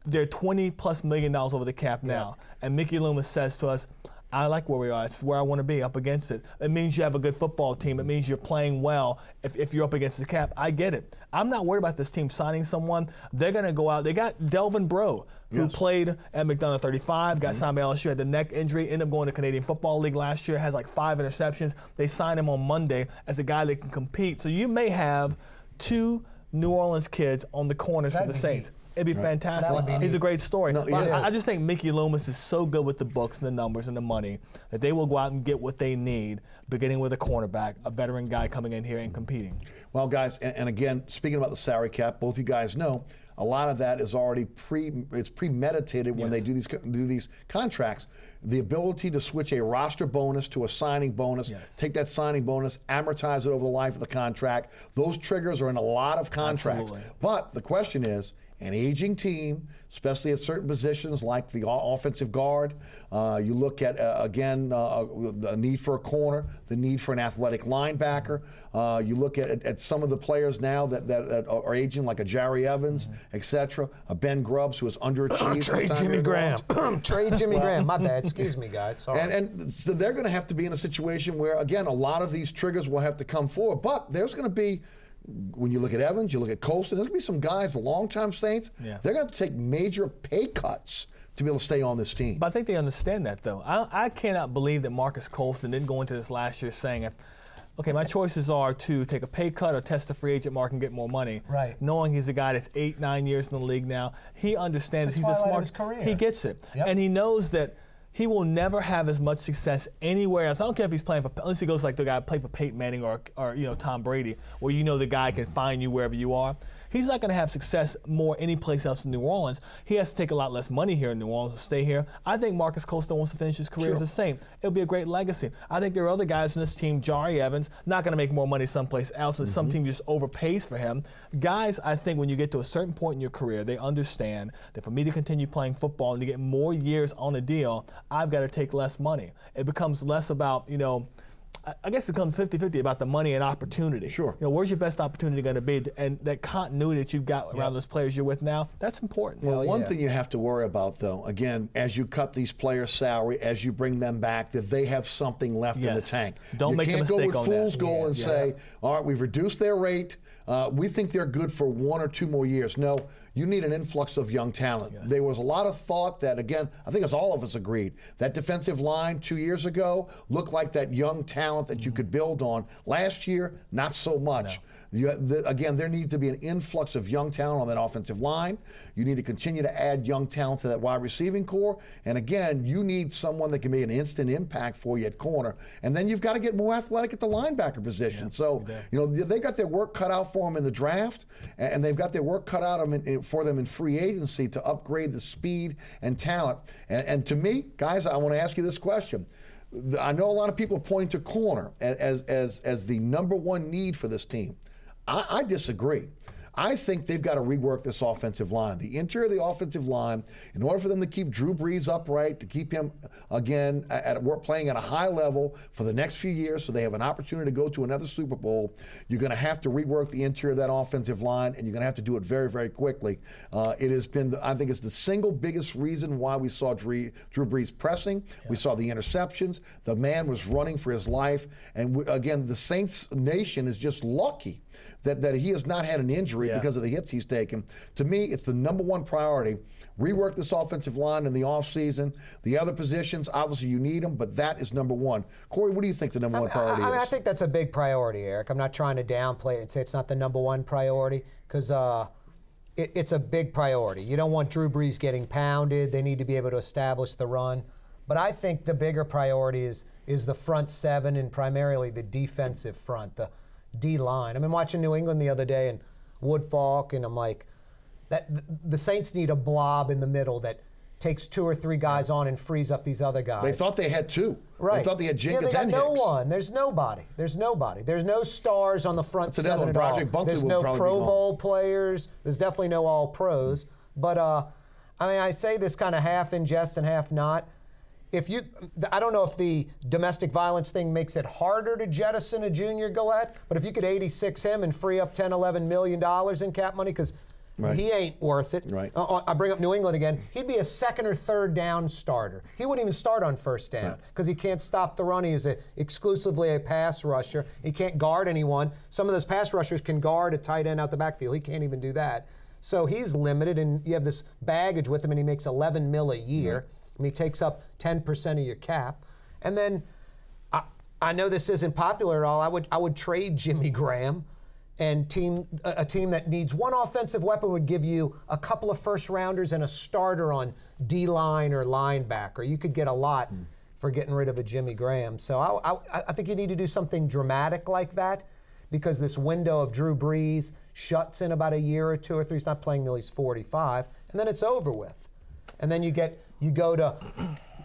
They're $20+ million over the cap now. And Mickey Loomis says to us, I like where we are. It's where I want to be, up against it. It means you have a good football team. It means you're playing well if you're up against the cap. I get it. I'm not worried about this team signing someone. They're going to go out. They got Delvin Breaux, who played at McDonough 35, got signed by LSU, had the neck injury, ended up going to Canadian Football League last year, has like 5 interceptions. They signed him on Monday as a guy that can compete. So you may have 2 New Orleans kids on the corners for the Saints. It'd be fantastic. He's a great story. No, I just think Mickey Loomis is so good with the books and the numbers and the money that they will go out and get what they need, beginning with a cornerback, a veteran guy coming in here and competing. Well, guys, and again, speaking about the salary cap, both you guys know, a lot of that is already premeditated when they do these contracts. The ability to switch a roster bonus to a signing bonus, take that signing bonus, amortize it over the life of the contract. Those triggers are in a lot of contracts. Absolutely. But the question is, an aging team, especially at certain positions like the offensive guard. You look at, again, the need for a corner, the need for an athletic linebacker. You look at some of the players now that are aging, like a Jerry Evans, etc. A Ben Grubbs, who has underachieved. Trade Jimmy Graham. Trade Jimmy Graham. My bad. Excuse me, guys. Sorry. And so they're going to have to be in a situation where, again, a lot of these triggers will have to come forward. But there's going to be, when you look at Evans, you look at Colston, there's going to be some guys, the longtime Saints, they're going to take major pay cuts to be able to stay on this team. But I think they understand that, though. I cannot believe that Marcus Colston didn't go into this last year saying, okay, my choices are to take a pay cut or test the free agent market and get more money. Right. Knowing he's a guy that's 8-9 years in the league now, he understands. He's a smart. He gets it, and he knows that he will never have as much success anywhere else. I don't care if he's playing for, unless he goes like the guy who played for Peyton Manning or Tom Brady, where the guy can find you wherever you are. He's not going to have success more any place else in New Orleans. He has to take a lot less money here in New Orleans to stay here. I think Marcus Colston wants to finish his career as a Saint. It'll be a great legacy. I think there are other guys in this team, Jari Evans, not going to make more money someplace else, and some team just overpays for him. Guys, I think when you get to a certain point in your career, they understand that for me to continue playing football and to get more years on the deal, I've got to take less money. It becomes less about, I guess it becomes 50-50 about the money and opportunity. Sure. Where's your best opportunity going to be? And that continuity that you've got around those players you're with now, that's important. Well, one thing you have to worry about, though, again, as you cut these players' salary, as you bring them back, that they have something left in the tank. Don't make a mistake on that. You can't go with fool's gold and say, all right, we've reduced their rate. We think they're good for 1 or 2 more years. No, you need an influx of young talent. There was a lot of thought that, again, I think as all of us agreed, that defensive line 2 years ago looked like that young talent that you could build on. Last year, not so much. Again, there needs to be an influx of young talent on that offensive line. You need to continue to add young talent to that wide receiving core. And again, you need someone that can make an instant impact for you at corner. And then you've got to get more athletic at the linebacker position. So, they got their work cut out for them in the draft, and they've got their work cut out for them in free agency to upgrade the speed and talent. And to me, guys, I want to ask you this question. I know a lot of people point to corner as the #1 need for this team. I disagree. I think they've got to rework this offensive line. The interior of the offensive line, in order for them to keep Drew Brees upright, to keep him, again, playing at a high level for the next few years so they have an opportunity to go to another Super Bowl, you're going to have to rework the interior of that offensive line, and you're going to have to do it very, very quickly. It has been, I think it's the single biggest reason why we saw Drew Brees pressing. We saw the interceptions. The man was running for his life. And again, the Saints nation is just lucky that he has not had an injury because of the hits he's taken. To me, it's the #1 priority. Rework this offensive line in the offseason. The other positions, obviously you need them, but that is #1. Corey, what do you think the #1 priority is? I think that's a big priority, Eric. I'm not trying to downplay it and say it's not the #1 priority, because it's a big priority. You don't want Drew Brees getting pounded. They need to be able to establish the run. But I think the bigger priority is the front seven, and primarily the defensive front, the D-line. I've been watching New England the other day and Woodfalk, and I'm like, the Saints need a blob in the middle that takes 2 or 3 guys on and frees up these other guys. They thought they had 2. Right. They thought they had Jenkins they got and no Hicks. one. There's nobody. There's no stars on the front That's another seven one. at all. Project Bunkley There's will no probably Pro be gone. Bowl players. There's definitely no All-Pros. But, I say this kind of half in jest and half not. I don't know if the domestic violence thing makes it harder to jettison a Junior Gillette, but if you could 86 him and free up $10, $11 million in cap money, because he ain't worth it. Right. I bring up New England again. He'd be a 2nd or 3rd down starter. He wouldn't even start on 1st down because he can't stop the run. He is exclusively a pass rusher. He can't guard anyone. Some of those pass rushers can guard a tight end out the backfield. He can't even do that. So he's limited, and you have this baggage with him, and he makes $11 million a year. I mean, he takes up 10% of your cap. And then I know this isn't popular at all. I would trade Jimmy Graham, and a team that needs one offensive weapon would give you a couple of first-rounders and a starter on D-line or linebacker. You could get a lot for getting rid of a Jimmy Graham. So I think you need to do something dramatic like that, because this window of Drew Brees shuts in about a year or 2 or 3. He's not playing till he's 45, and then it's over with. And then you go to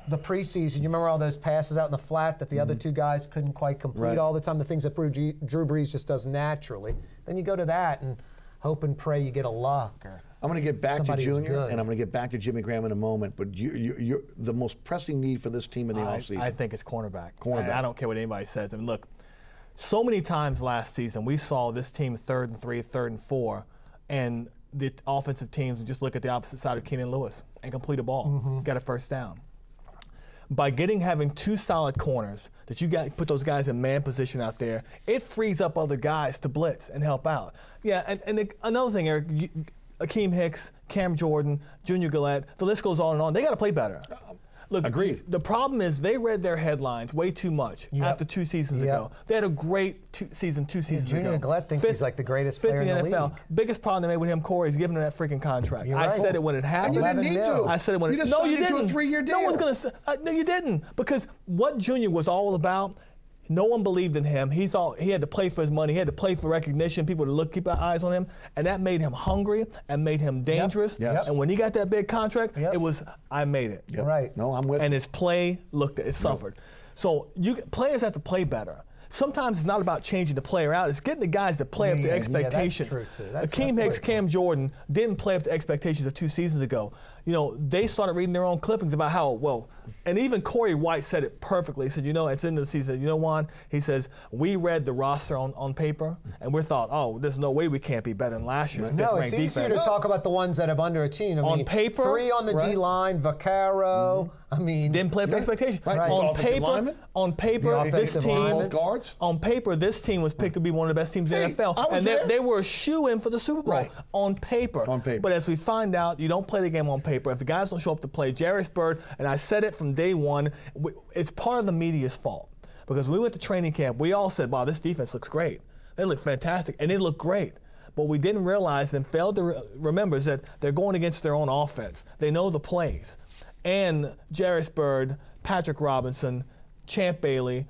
the preseason. You remember all those passes out in the flat that the other 2 guys couldn't quite complete all the time, the things that Drew Brees just does naturally. Then you go to that and hope and pray you get a Luck or I'm going to get back to Somebody who's Junior, good. and I'm going to get back to Jimmy Graham in a moment. But you're the most pressing need for this team in the offseason. I think it's cornerback. Cornerback. I don't care what anybody says. I mean, look, so many times last season we saw this team 3rd and 3, 3rd and 4, and the offensive teams would just look at the opposite side of Keenan Lewis and complete a ball, get a first down. By having 2 solid corners that you got put those guys in man position out there, it frees up other guys to blitz and help out. Yeah, and another thing, Eric, Akeem Hicks, Cam Jordan, Junior Gillette, the list goes on and on. They got to play better. Look, agreed. The problem is they read their headlines way too much after 2 seasons ago. They had a great season 2 seasons ago. Junior Gillette thinks he's like the greatest player in the NFL. league. Biggest problem they made with him, Corey, is giving him that freaking contract. You're I right. said it when it happened. And you didn't need to. I said it when you it just No, signed you him didn't. to a 3-year deal. No one's going to no, you didn't. Because what Junior was all about, no one believed in him. He thought he had to play for his money. He had to play for recognition, people to keep their eyes on him. And that made him hungry and made him dangerous. Yes. And when he got that big contract, it was, I made it. Yep. Right. No, I'm with And you. his play it suffered. So players have to play better. Sometimes it's not about changing the player out. It's getting the guys to play up to expectations. that's true, too. That's Akeem Hicks, great. Cam Jordan didn't play up to expectations of 2 seasons ago. You know, they started reading their own clippings about how, well, and even Corey White said it perfectly. He said, you know, at the end of the season, you know, Juan, he says, we read the roster on paper, and we thought, oh, there's no way we can't be better than last year's No, fifth-ranked it's easier defense. to talk about the ones that have underachieved. On paper, 3 on the right. D-line, Vaccaro. I mean, Didn't play up to expectations. Right. The On offensive linemen? paper, The this offensive team, linemen. Guards? on paper, this team was picked to be one of the best teams in Hey, the NFL, I was and there. they were a shoo-in for the Super Bowl. Right. On paper. On paper. But as we find out, you don't play the game on paper. If the guys don't show up to play, Jairus Byrd, and I said it from day one, it's part of the media's fault. Because when we went to training camp, we all said, wow, this defense looks great. They look fantastic, and they look great. What we didn't realize and failed to remember is that they're going against their own offense. They know the plays. And Jairus Byrd, Patrick Robinson, Champ Bailey,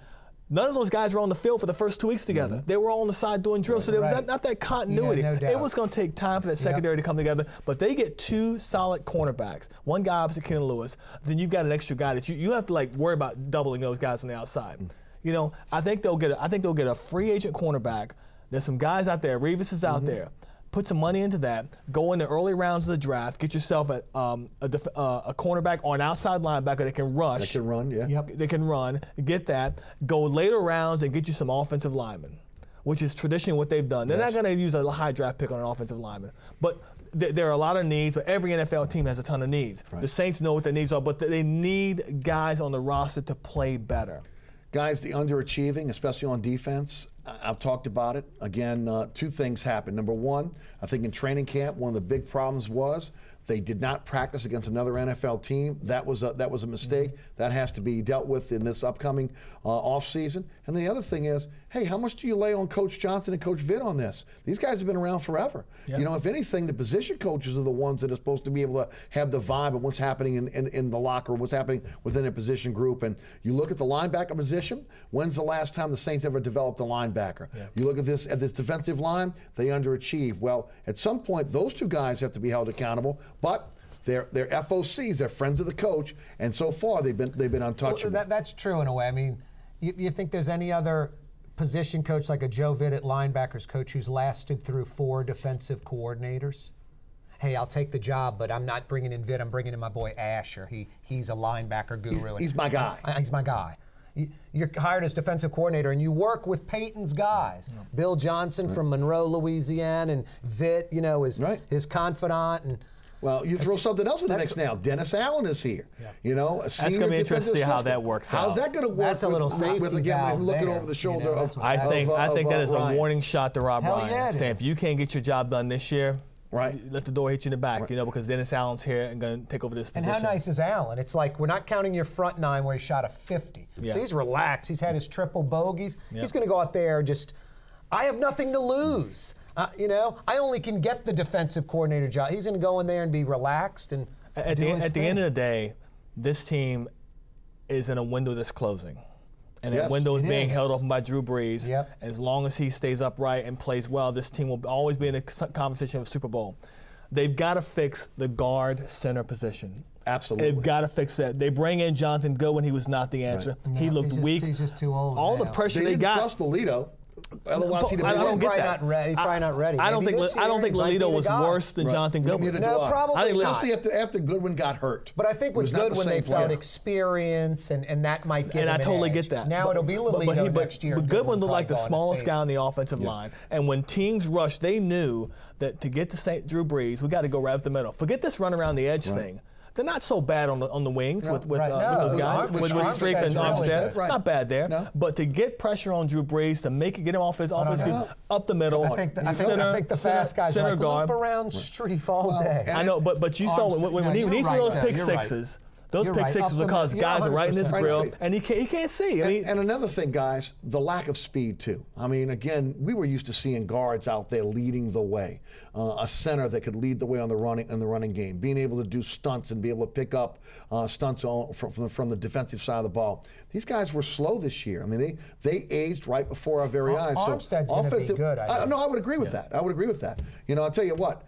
none of those guys were on the field for the first 2 weeks together. They were all on the side doing drills, so there was not that continuity. Yeah, no doubt. It was going to take time for that secondary to come together, but they get 2 solid cornerbacks. One guy opposite Keenan Lewis, then you've got an extra guy that you have to like worry about doubling those guys on the outside. You know, I think they'll get a free agent cornerback. There's some guys out there. Revis is out there. Put some money into that. Go in the early rounds of the draft. Get yourself a cornerback or an outside linebacker that can rush. That can run, yeah. Yep. They can run. Get that. Go later rounds and get you some offensive linemen, which is traditionally what they've done. They're not going to use a high draft pick on an offensive lineman, but there are a lot of needs. But every NFL team has a ton of needs. Right. The Saints know what their needs are, but they need guys on the roster to play better. Guys, the underachieving, especially on defense, I've talked about it. Again, 2 things happened. Number 1, I think in training camp, one of the big problems was they did not practice against another NFL team. That was a mistake. That has to be dealt with in this upcoming offseason. And the other thing is, hey, how much do you lay on Coach Johnson and Coach Vitt on this? These guys have been around forever. Yeah. You know, if anything, the position coaches are the ones that are supposed to be able to have the vibe of what's happening in the locker, what's happening within a position group. And you look at the linebacker position, when's the last time the Saints ever developed a linebacker? Yeah. You look at this defensive line, they underachieve. Well, at some point, those 2 guys have to be held accountable, but they're FOCs, they're friends of the coach, and so far they've been untouchable. Well, that's true in a way. I mean, you think there's any other position coach like a Joe Vitt linebackers coach who's lasted through 4 defensive coordinators? Hey, I'll take the job, but I'm not bringing in Vitt. I'm bringing in my boy Asher. He's a linebacker guru. He's my guy. He's my guy. You're hired as defensive coordinator, and you work with Peyton's guys. Bill Johnson from Monroe, Louisiana, and Vitt, you know, his confidant. And well, you throw something else in the mix now. Dennis Allen is here. Yeah. You know, a senior That's going to be interesting to see how defensive that works How's out. that going to work? That's a little safety valve looking there, over the shoulder. you know, that's what I think that is Ryan. a warning shot to Rob Hell Ryan, yeah, it saying is. if you can't get your job done this year, Right. let the door hit you in the back, you know, because Dennis Allen's here and going to take over this And position. how nice is Allen? It's like we're not counting your front 9 where he shot a 50. Yeah. So he's relaxed. He's had his triple bogeys. He's going to go out there just, I have nothing to lose. You know, I only can get the defensive coordinator job. He's going to go in there and be relaxed and At the end of the day, this team is in a window that's closing. And Yes, that window is it being is. held open by Drew Brees. Yep. As long as he stays upright and plays well, this team will always be in a conversation of a Super Bowl. They've got to fix the guard center position. Absolutely. They've got to fix that. They bring in Jonathan Goodwin. He was not the answer. No, He looked weak. He's just too old All now. the pressure They they didn't got. trust Alito. Otherwise, he'd I have don't been get probably that. not ready. Probably not ready. I don't Maybe think this I don't year think he might be Lolito the was guy. worse than Jonathan Goodwin. Neither do No, I. probably I think not. Especially after Goodwin got hurt. But I think It with was not the Goodwin, they same felt player. experience, and that might give And him I an totally edge. get that. Now it'll be Lolito next year. But Goodwin looked like the probably smallest gone guy on the offensive line. And when teams rushed, they knew that to get to Drew Brees, we got to go right up the middle. Forget this run around the edge thing. They're not so bad on the wings with those guys. With Strife and Armstead. Right. Not bad there. No. But to get pressure on Drew Brees, to get him off his offense, up the middle. I think the fast guys center like guard. loop around Strife all day. I know, but you saw when he threw those pick sixes. Those pick sixes because guys are right in his grill, and he can't see. And another thing, guys, the lack of speed, too. I mean, again, we were used to seeing guards out there leading the way, a center that could lead the way on the running game, being able to do stunts and be able to pick up stunts from the defensive side of the ball. These guys were slow this year. I mean, they aged right before our very eyes. Armstead's going to be good, I think. No, I would agree with that. I would agree with that. You know, I'll tell you what.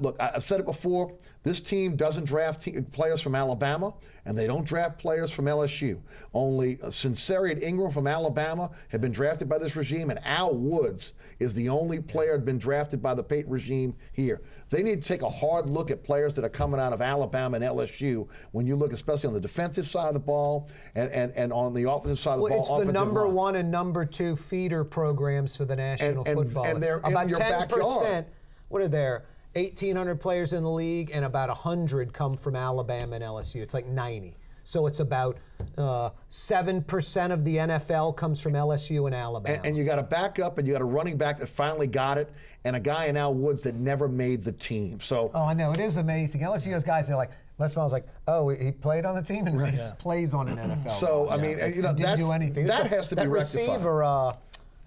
Look, I've said it before. This team doesn't draft players from Alabama, and they don't draft players from LSU. Only Sinceri and Ingram from Alabama have been drafted by this regime, and Al Woods is the only player that has been drafted by the Payton regime here. They need to take a hard look at players that are coming out of Alabama and LSU when you look especially on the defensive side of the ball and on the offensive side of the ball. It's the number one and number two feeder programs for the National Football. And they're about in your 10%. backyard. What are there? 1,800 players in the league, and about 100 come from Alabama and LSU. It's like 90. So it's about 7% of the NFL comes from LSU and Alabama. And you got a backup, and you got a running back that finally got it, and a guy in Al Woods that never made the team. So I know, it is amazing. LSU has guys that are like, Les Miles like, oh, he played on the team and he plays on an NFL. So I mean, you know, didn't do anything. That has to be rectified. That receiver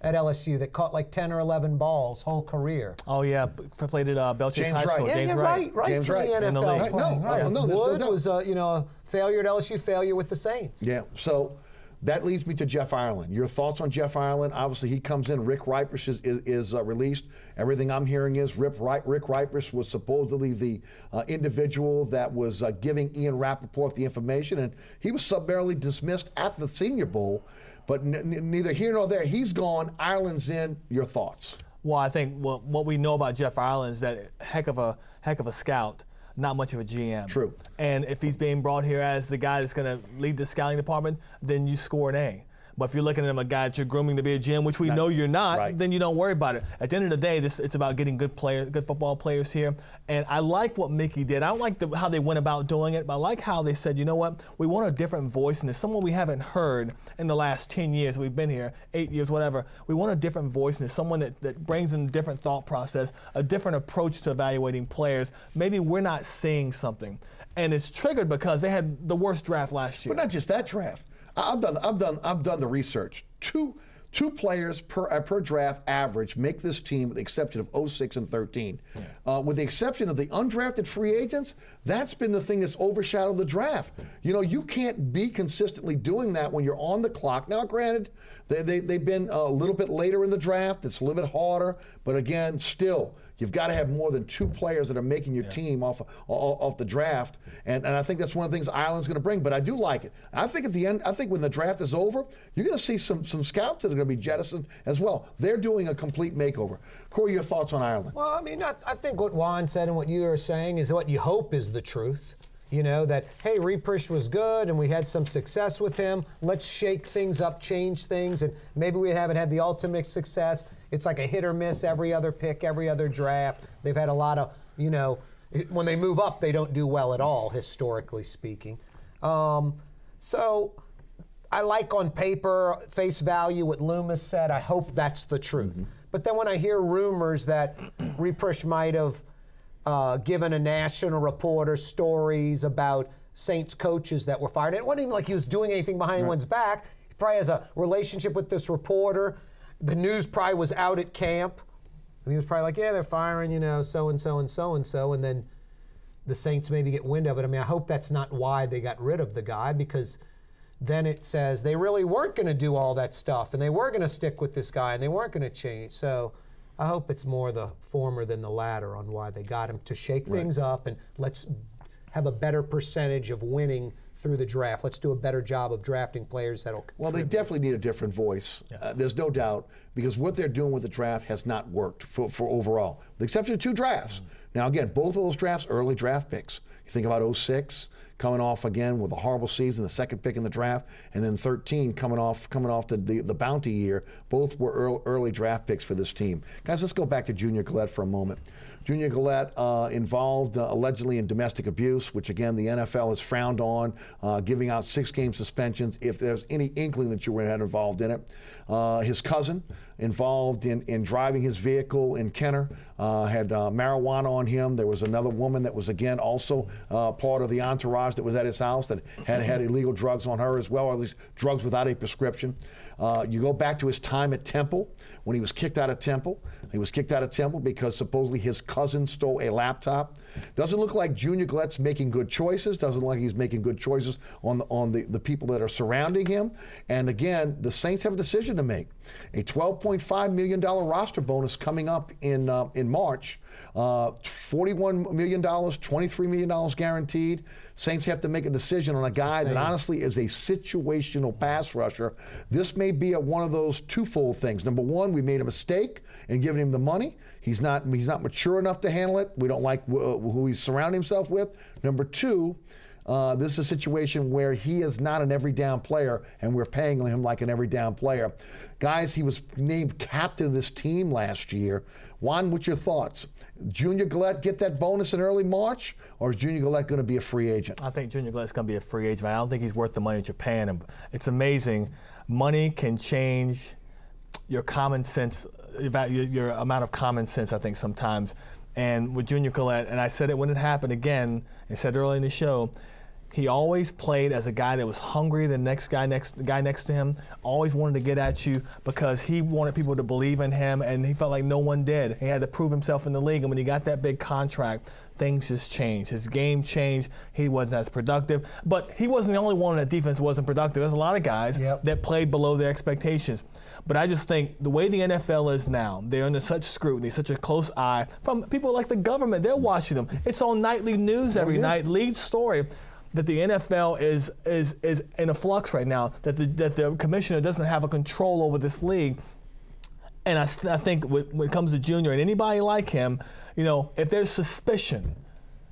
at LSU that caught like 10 or 11 balls whole career. Oh yeah, played at Belchers High School. Yeah, James right James to Wright. the In the NFL league. playing. No, there's no Wood doubt. was a failure at LSU, failure with the Saints. Yeah. So that leads me to Jeff Ireland. Your thoughts on Jeff Ireland? Obviously, he comes in. Rick Ripers is released. Everything I'm hearing is Rick Ripers was supposedly the individual that was giving Ian Rappaport the information, and he was summarily dismissed at the Senior Bowl. But neither here nor there. He's gone. Ireland's in. Your thoughts? Well, I think what we know about Jeff Ireland is that heck of a scout, not much of a GM. True. And if he's being brought here as the guy that's going to lead the scouting department, then you score an A. But if you're looking at him a guy that you're grooming to be a GM, which we know you're not, then you don't worry about it. At the end of the day, it's about getting good football players here. And I like what Mickey did. I don't like how they went about doing it, but I like how they said, you know what, we want a different voice, and there's someone we haven't heard in the last 10 years. We've been here, 8 years, whatever. We want a different voice, and there's someone that brings in a different thought process, a different approach to evaluating players. Maybe we're not seeing something. And it's triggered because they had the worst draft last year. But not just that draft. I've done the research. Two players per draft average make this team with the exception of 06 and 13. With the exception of the undrafted free agents, that's been the thing that's overshadowed the draft. You know, you can't be consistently doing that when you're on the clock. Now, granted, they've been a little bit later in the draft. It's a little bit harder. But again, still, you've got to have more than two players that are making your team off the draft. And I think that's one of the things Ireland's going to bring. But I do like it. I think at the end, when the draft is over, you're going to see some scouts that are going to be jettisoned as well. They're doing a complete makeover. Corey, your thoughts on Ireland? Well, I mean, I think what Juan said and what you are saying is what you hope is the truth. You know, that, hey, Ripers was good and we had some success with him. Let's shake things up, change things, and maybe we haven't had the ultimate success. It's like a hit or miss every other pick, every other draft. They've had a lot of, you know, when they move up, they don't do well at all, historically speaking. So I like on paper, face value, what Loomis said. I hope that's the truth. Mm-hmm. But then when I hear rumors that Ripers might have given a national reporter stories about Saints coaches that were fired, it wasn't even like he was doing anything behind anyone's back. He probably has a relationship with this reporter. The news probably was out at camp. And he was probably like, yeah, they're firing, you know, so-and-so and so-and-so. And then the Saints maybe get wind of it. I mean, I hope that's not why they got rid of the guy, because then it says they really weren't going to do all that stuff and they were going to stick with this guy and they weren't going to change. So I hope it's more the former than the latter on why they got him, to shake things up and let's have a better percentage of winning through the draft. Let's do a better job of drafting players that'll contribute. Well, they definitely need a different voice. Yes. There's no doubt, because what they're doing with the draft has not worked for overall, with the exception of 2 drafts. Now, again, both of those drafts, early draft picks. You think about 06, coming off again with a horrible season, the 2nd pick in the draft, and then 13 coming off the bounty year. Both were early draft picks for this team. Guys, let's go back to Junior Galette for a moment. Junior Galette involved allegedly in domestic abuse, which again the NFL has frowned on, giving out 6-game suspensions if there's any inkling that you were involved in it. His cousin involved in driving his vehicle in Kenner, had marijuana on him. There was another woman that was again also part of the entourage that was at his house that had illegal drugs on her as well, or at least drugs without a prescription. You go back to his time at Temple when he was kicked out of Temple. He was kicked out of Temple because supposedly his cousin stole a laptop. Doesn't look like Junior Galette's making good choices. Doesn't look like he's making good choices on the people that are surrounding him. And again, the Saints have a decision to make. A $12.5 million roster bonus coming up in March. $41 million, $23 million guaranteed. Saints have to make a decision on a guy that honestly is a situational pass rusher. This may be one of those twofold things. Number one, we made a mistake in giving him the money. He's not mature enough to handle it. We don't like who he's surrounding himself with. Number two, this is a situation where he is not an every down player, and we're paying him like an every down player. Guys, he was named captain of this team last year. Juan, what's your thoughts? Junior Galette get that bonus in early March, or is Junior Galette going to be a free agent? I think Junior Galette's going to be a free agent. I don't think he's worth the money that you're paying him. It's amazing. Money can change your common sense, your amount of common sense, I think, sometimes. And with Junior Galette, and I said it when it happened again, and said earlier in the show, he always played as a guy that was hungry, the guy next to him, always wanted to get at you because he wanted people to believe in him, and he felt like no one did. He had to prove himself in the league, and when he got that big contract, things just changed. His game changed. He wasn't as productive, but he wasn't the only one that defense wasn't productive. There's a lot of guys that played below their expectations. But I just think the way the NFL is now, they're under such scrutiny, such a close eye from people like the government. They're watching them. It's on nightly news every night, lead story, that the NFL is in a flux right now, that the commissioner doesn't have a control over this league. And I think when it comes to Junior and anybody like him, if there's suspicion,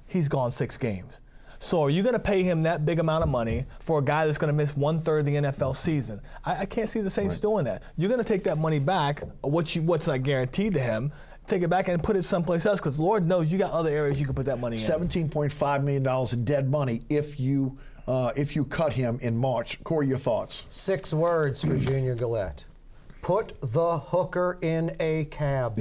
he's gone 6 games. So are you going to pay him that big amount of money for a guy that's going to miss 1/3 of the NFL season? I can't see the Saints doing that. You're going to take that money back, what's not guaranteed to him, take it back and put it someplace else, because Lord knows you got other areas you can put that money in. $17.5 million in dead money if you cut him in March. Corey, your thoughts? 6 words for Junior Galette. Put the hooker in a cab.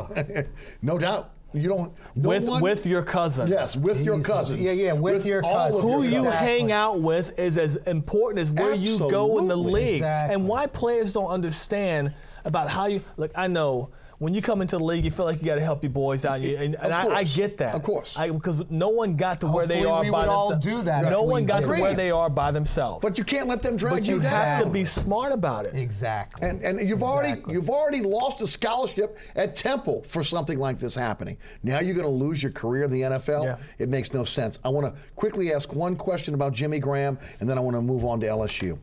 No doubt. You don't. With your cousin. Yes, with your cousins. Yeah, with your cousin. Who you hang out with is as important as where you go in the league. Exactly. And why players don't understand about how you look. I know when you come into the league, you feel like you got to help your boys out, and I get that. Of course. Because no one got to where they are by themselves. We would all do that. No one got to where they are by themselves. But you can't let them drag you down. But you have to be smart about it. Exactly. And you've already lost a scholarship at Temple for something like this happening. Now you're going to lose your career in the NFL? Yeah. It makes no sense. I want to quickly ask one question about Jimmy Graham, and then I want to move on to LSU.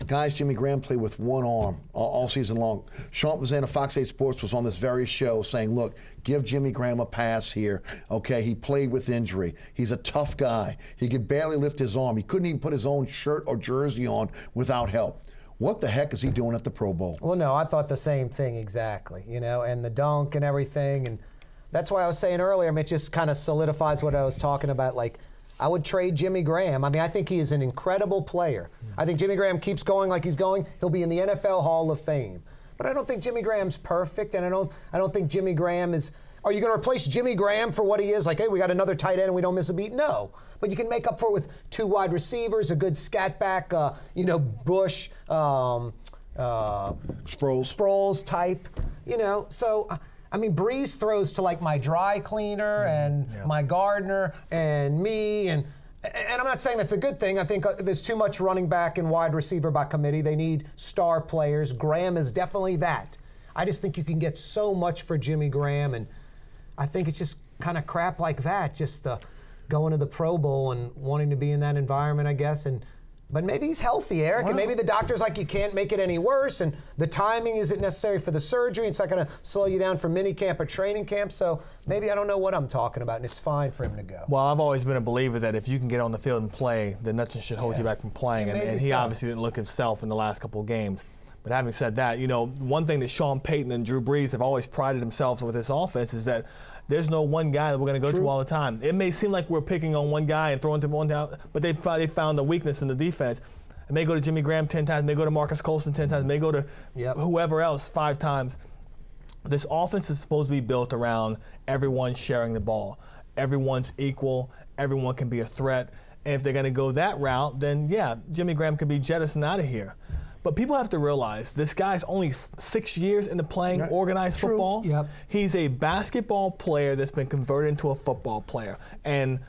Guys, Jimmy Graham played with one arm all season long. Sean Mazzan of Fox 8 Sports was on this very show saying, look, give Jimmy Graham a pass here. Okay, he played with injury. He's a tough guy. He could barely lift his arm. He couldn't even put his own shirt or jersey on without help. What the heck is he doing at the Pro Bowl? Well, no, I thought the same thing exactly, and the dunk and everything. And that's why I was saying earlier, I mean, it just kind of solidifies what I was talking about, like, I would trade Jimmy Graham. I mean, I think he is an incredible player. I think Jimmy Graham keeps going like he's going. He'll be in the NFL Hall of Fame. But I don't think Jimmy Graham's perfect, and I don't think Jimmy Graham is. Are you going to replace Jimmy Graham for what he is? Like, hey, we got another tight end and we don't miss a beat? No. But you can make up for it with 2 wide receivers, a good scat back, Bush, Sproles type, So, I mean, Breeze throws to like my dry cleaner and my gardener and me, and I'm not saying that's a good thing. I think there's too much running back and wide receiver by committee. They need star players. Graham is definitely that. I just think you can get so much for Jimmy Graham, and I think it's just kind of crap like that, just the going to the Pro Bowl and wanting to be in that environment, I guess, and But maybe he's healthy, Eric, and maybe the doctor's like, you can't make it any worse, and the timing isn't necessary for the surgery. It's not going to slow you down for mini camp or training camp, so maybe I don't know what I'm talking about, and it's fine for him to go. Well, I've always been a believer that if you can get on the field and play, then nothing should hold you back from playing, and he obviously didn't look himself in the last couple of games. But having said that, you know, one thing that Sean Payton and Drew Brees have always prided themselves with this offense is that there's no one guy that we're going to go to all the time. It may seem like we're picking on one guy and throwing to one down, but they found a weakness in the defense. It may go to Jimmy Graham 10 times, may go to Marcus Colston 10 times, may go to whoever else 5 times. This offense is supposed to be built around everyone sharing the ball. Everyone's equal. Everyone can be a threat. And if they're going to go that route, then yeah, Jimmy Graham can be jettisoned out of here. But people have to realize this guy's only 6 years into playing organized football. Yep. He's a basketball player that's been converted into a football player. And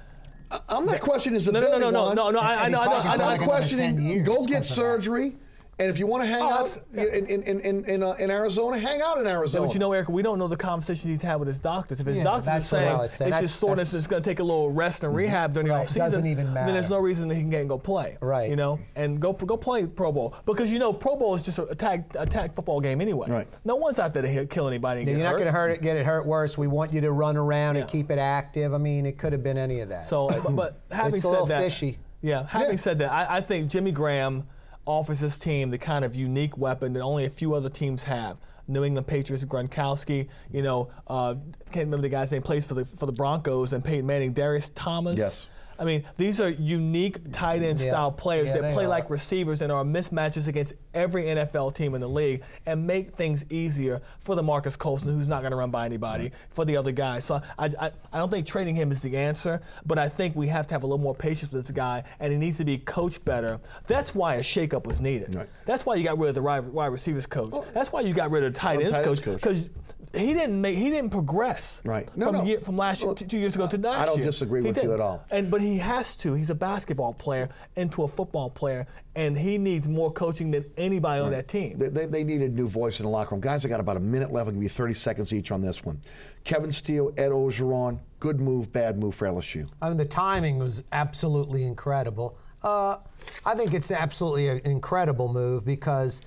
I'm not questioning his ability. No. I know. I'm not questioning. Go get surgery. And if you want to hang out in Arizona, hang out in Arizona. Yeah, but you know, Eric, we don't know the conversation he's had with his doctors. If his doctors are saying it's just soreness, it's going to take a little rest and rehab during the offseason, then there's no reason that he can go play. Right. You know, and go play Pro Bowl. Because, you know, Pro Bowl is just a tag football game anyway. Right. No one's out there to kill anybody and You're not going to get it hurt worse. We want you to run around and keep it active. I mean, it could have been any of that. So, but having it's said a little that, fishy. Yeah, having said that, I think Jimmy Graham offers this team the kind of unique weapon that only a few other teams have. New England Patriots, Gronkowski, you know, can't remember the guy's name, plays for the Broncos, and Peyton Manning, Darius Thomas. Yes. I mean, these are unique tight end style players that play like receivers and are mismatches against every NFL team in the league and make things easier for the Marcus Colston, who's not going to run by anybody, for the other guys. So I don't think trading him is the answer, but I think we have to have a little more patience with this guy, and he needs to be coached better. That's why a shakeup was needed. Right. That's why you got rid of the wide receivers coach. That's why you got rid of the tight ends coach, because he didn't progress from last year, 2 years ago to last year. I don't disagree with you at all. But he has to. He's a basketball player into a football player, and he needs more coaching than anybody on that team. They need a new voice in the locker room. Guys, I got about a minute left. I'll give you 30 seconds each on this one. Kevin Steele, Ed Orgeron, good move, bad move for LSU? I mean, the timing was absolutely incredible. I think it's absolutely an incredible move because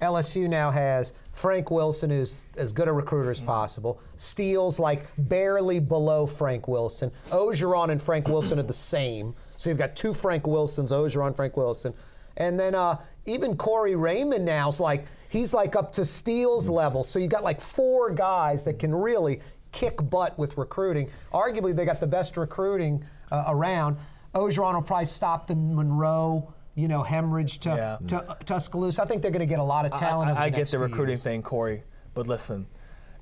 LSU now has Frank Wilson, who's as good a recruiter as possible. Steele's like barely below Frank Wilson. Orgeron and Frank Wilson are the same. So you've got 2 Frank Wilsons, Orgeron, Frank Wilson. And then even Corey Raymond now's like, he's like up to Steele's level. So you got like 4 guys that can really kick butt with recruiting. Arguably, they got the best recruiting around. Orgeron will probably stop the Monroe, you know, hemorrhage to Tuscaloosa. I think they're going to get a lot of talent. I get the recruiting thing, Corey, but listen,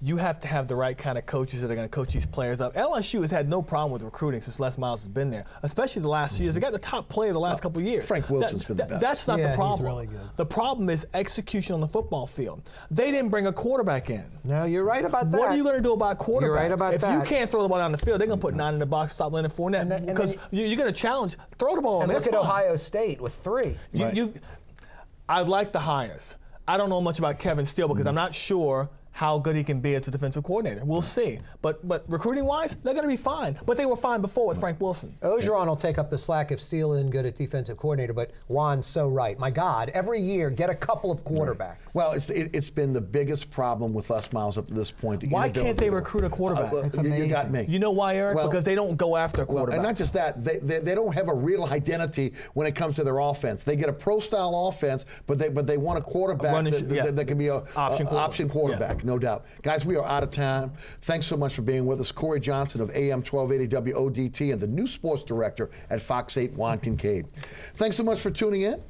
you have to have the right kind of coaches that are going to coach these players up. LSU has had no problem with recruiting since Les Miles has been there, especially the last few years. They got the top player the last couple of years. Frank Wilson's been the best. That's not the problem. He's really good. The problem is execution on the football field. They didn't bring a quarterback in. No, you're right about that. What are you going to do about quarterback? You're right about that. If you can't throw the ball down the field, they're going to put 9 in the box, stop Leonard Fournette, because you're going to challenge, throw the ball. And look at Ohio State with 3. I like the hires. I don't know much about Kevin Steele because I'm not sure how good he can be as a defensive coordinator. We'll see. But recruiting-wise, they're going to be fine. But they were fine before with Frank Wilson. Orgeron will take up the slack if Steele isn't good at defensive coordinator, but Juan's so right. My God, every year, get a couple of quarterbacks. Well, it's been the biggest problem with Les Miles up to this point. Why can't they recruit a quarterback? It's amazing. You got me. You know why, Eric? Because they don't go after a quarterback. And not just that, they don't have a real identity when it comes to their offense. They get a pro-style offense, but they want a quarterback that can be an option quarterback, no doubt. Guys, we are out of time. Thanks so much for being with us. Corey Johnson of AM 1280 WODT and the new sports director at Fox 8, Juan Kincaid. Thanks so much for tuning in.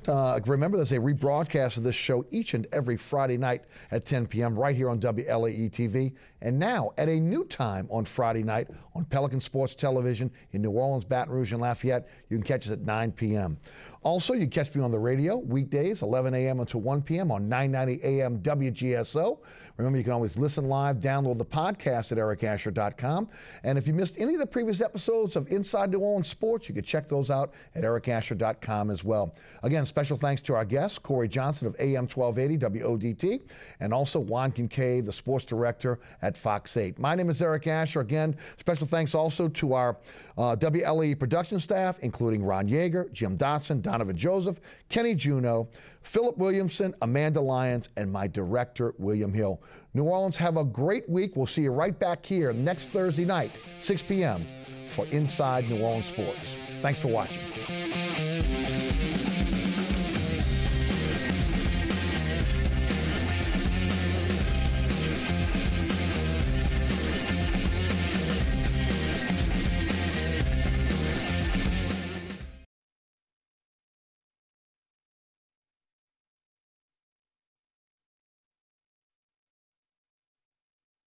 Remember, there's a rebroadcast of this show each and every Friday night at 10 p.m. right here on WLAE TV. And now, at a new time on Friday night on Pelican Sports Television in New Orleans, Baton Rouge, and Lafayette, you can catch us at 9 p.m. Also, you can catch me on the radio weekdays, 11 a.m. until 1 p.m. on 990 a.m. WGSO. Remember, you can always listen live, download the podcast at ericasher.com. And if you missed any of the previous episodes of Inside New Orleans Sports, you can check those out at ericasher.com. NewOrleansSports.com as well. Again, special thanks to our guests, Corey Johnson of AM 1280 WODT, and also Juan Kincaid, the sports director at Fox 8. My name is Eric Asher. Again, special thanks also to our WLE production staff, including Ron Yeager, Jim Dotson, Donovan Joseph, Kenny Juno, Philip Williamson, Amanda Lyons, and my director, William Hill. New Orleans, have a great week. We'll see you right back here next Thursday night, 6 p.m. for Inside New Orleans Sports. Thanks for watching.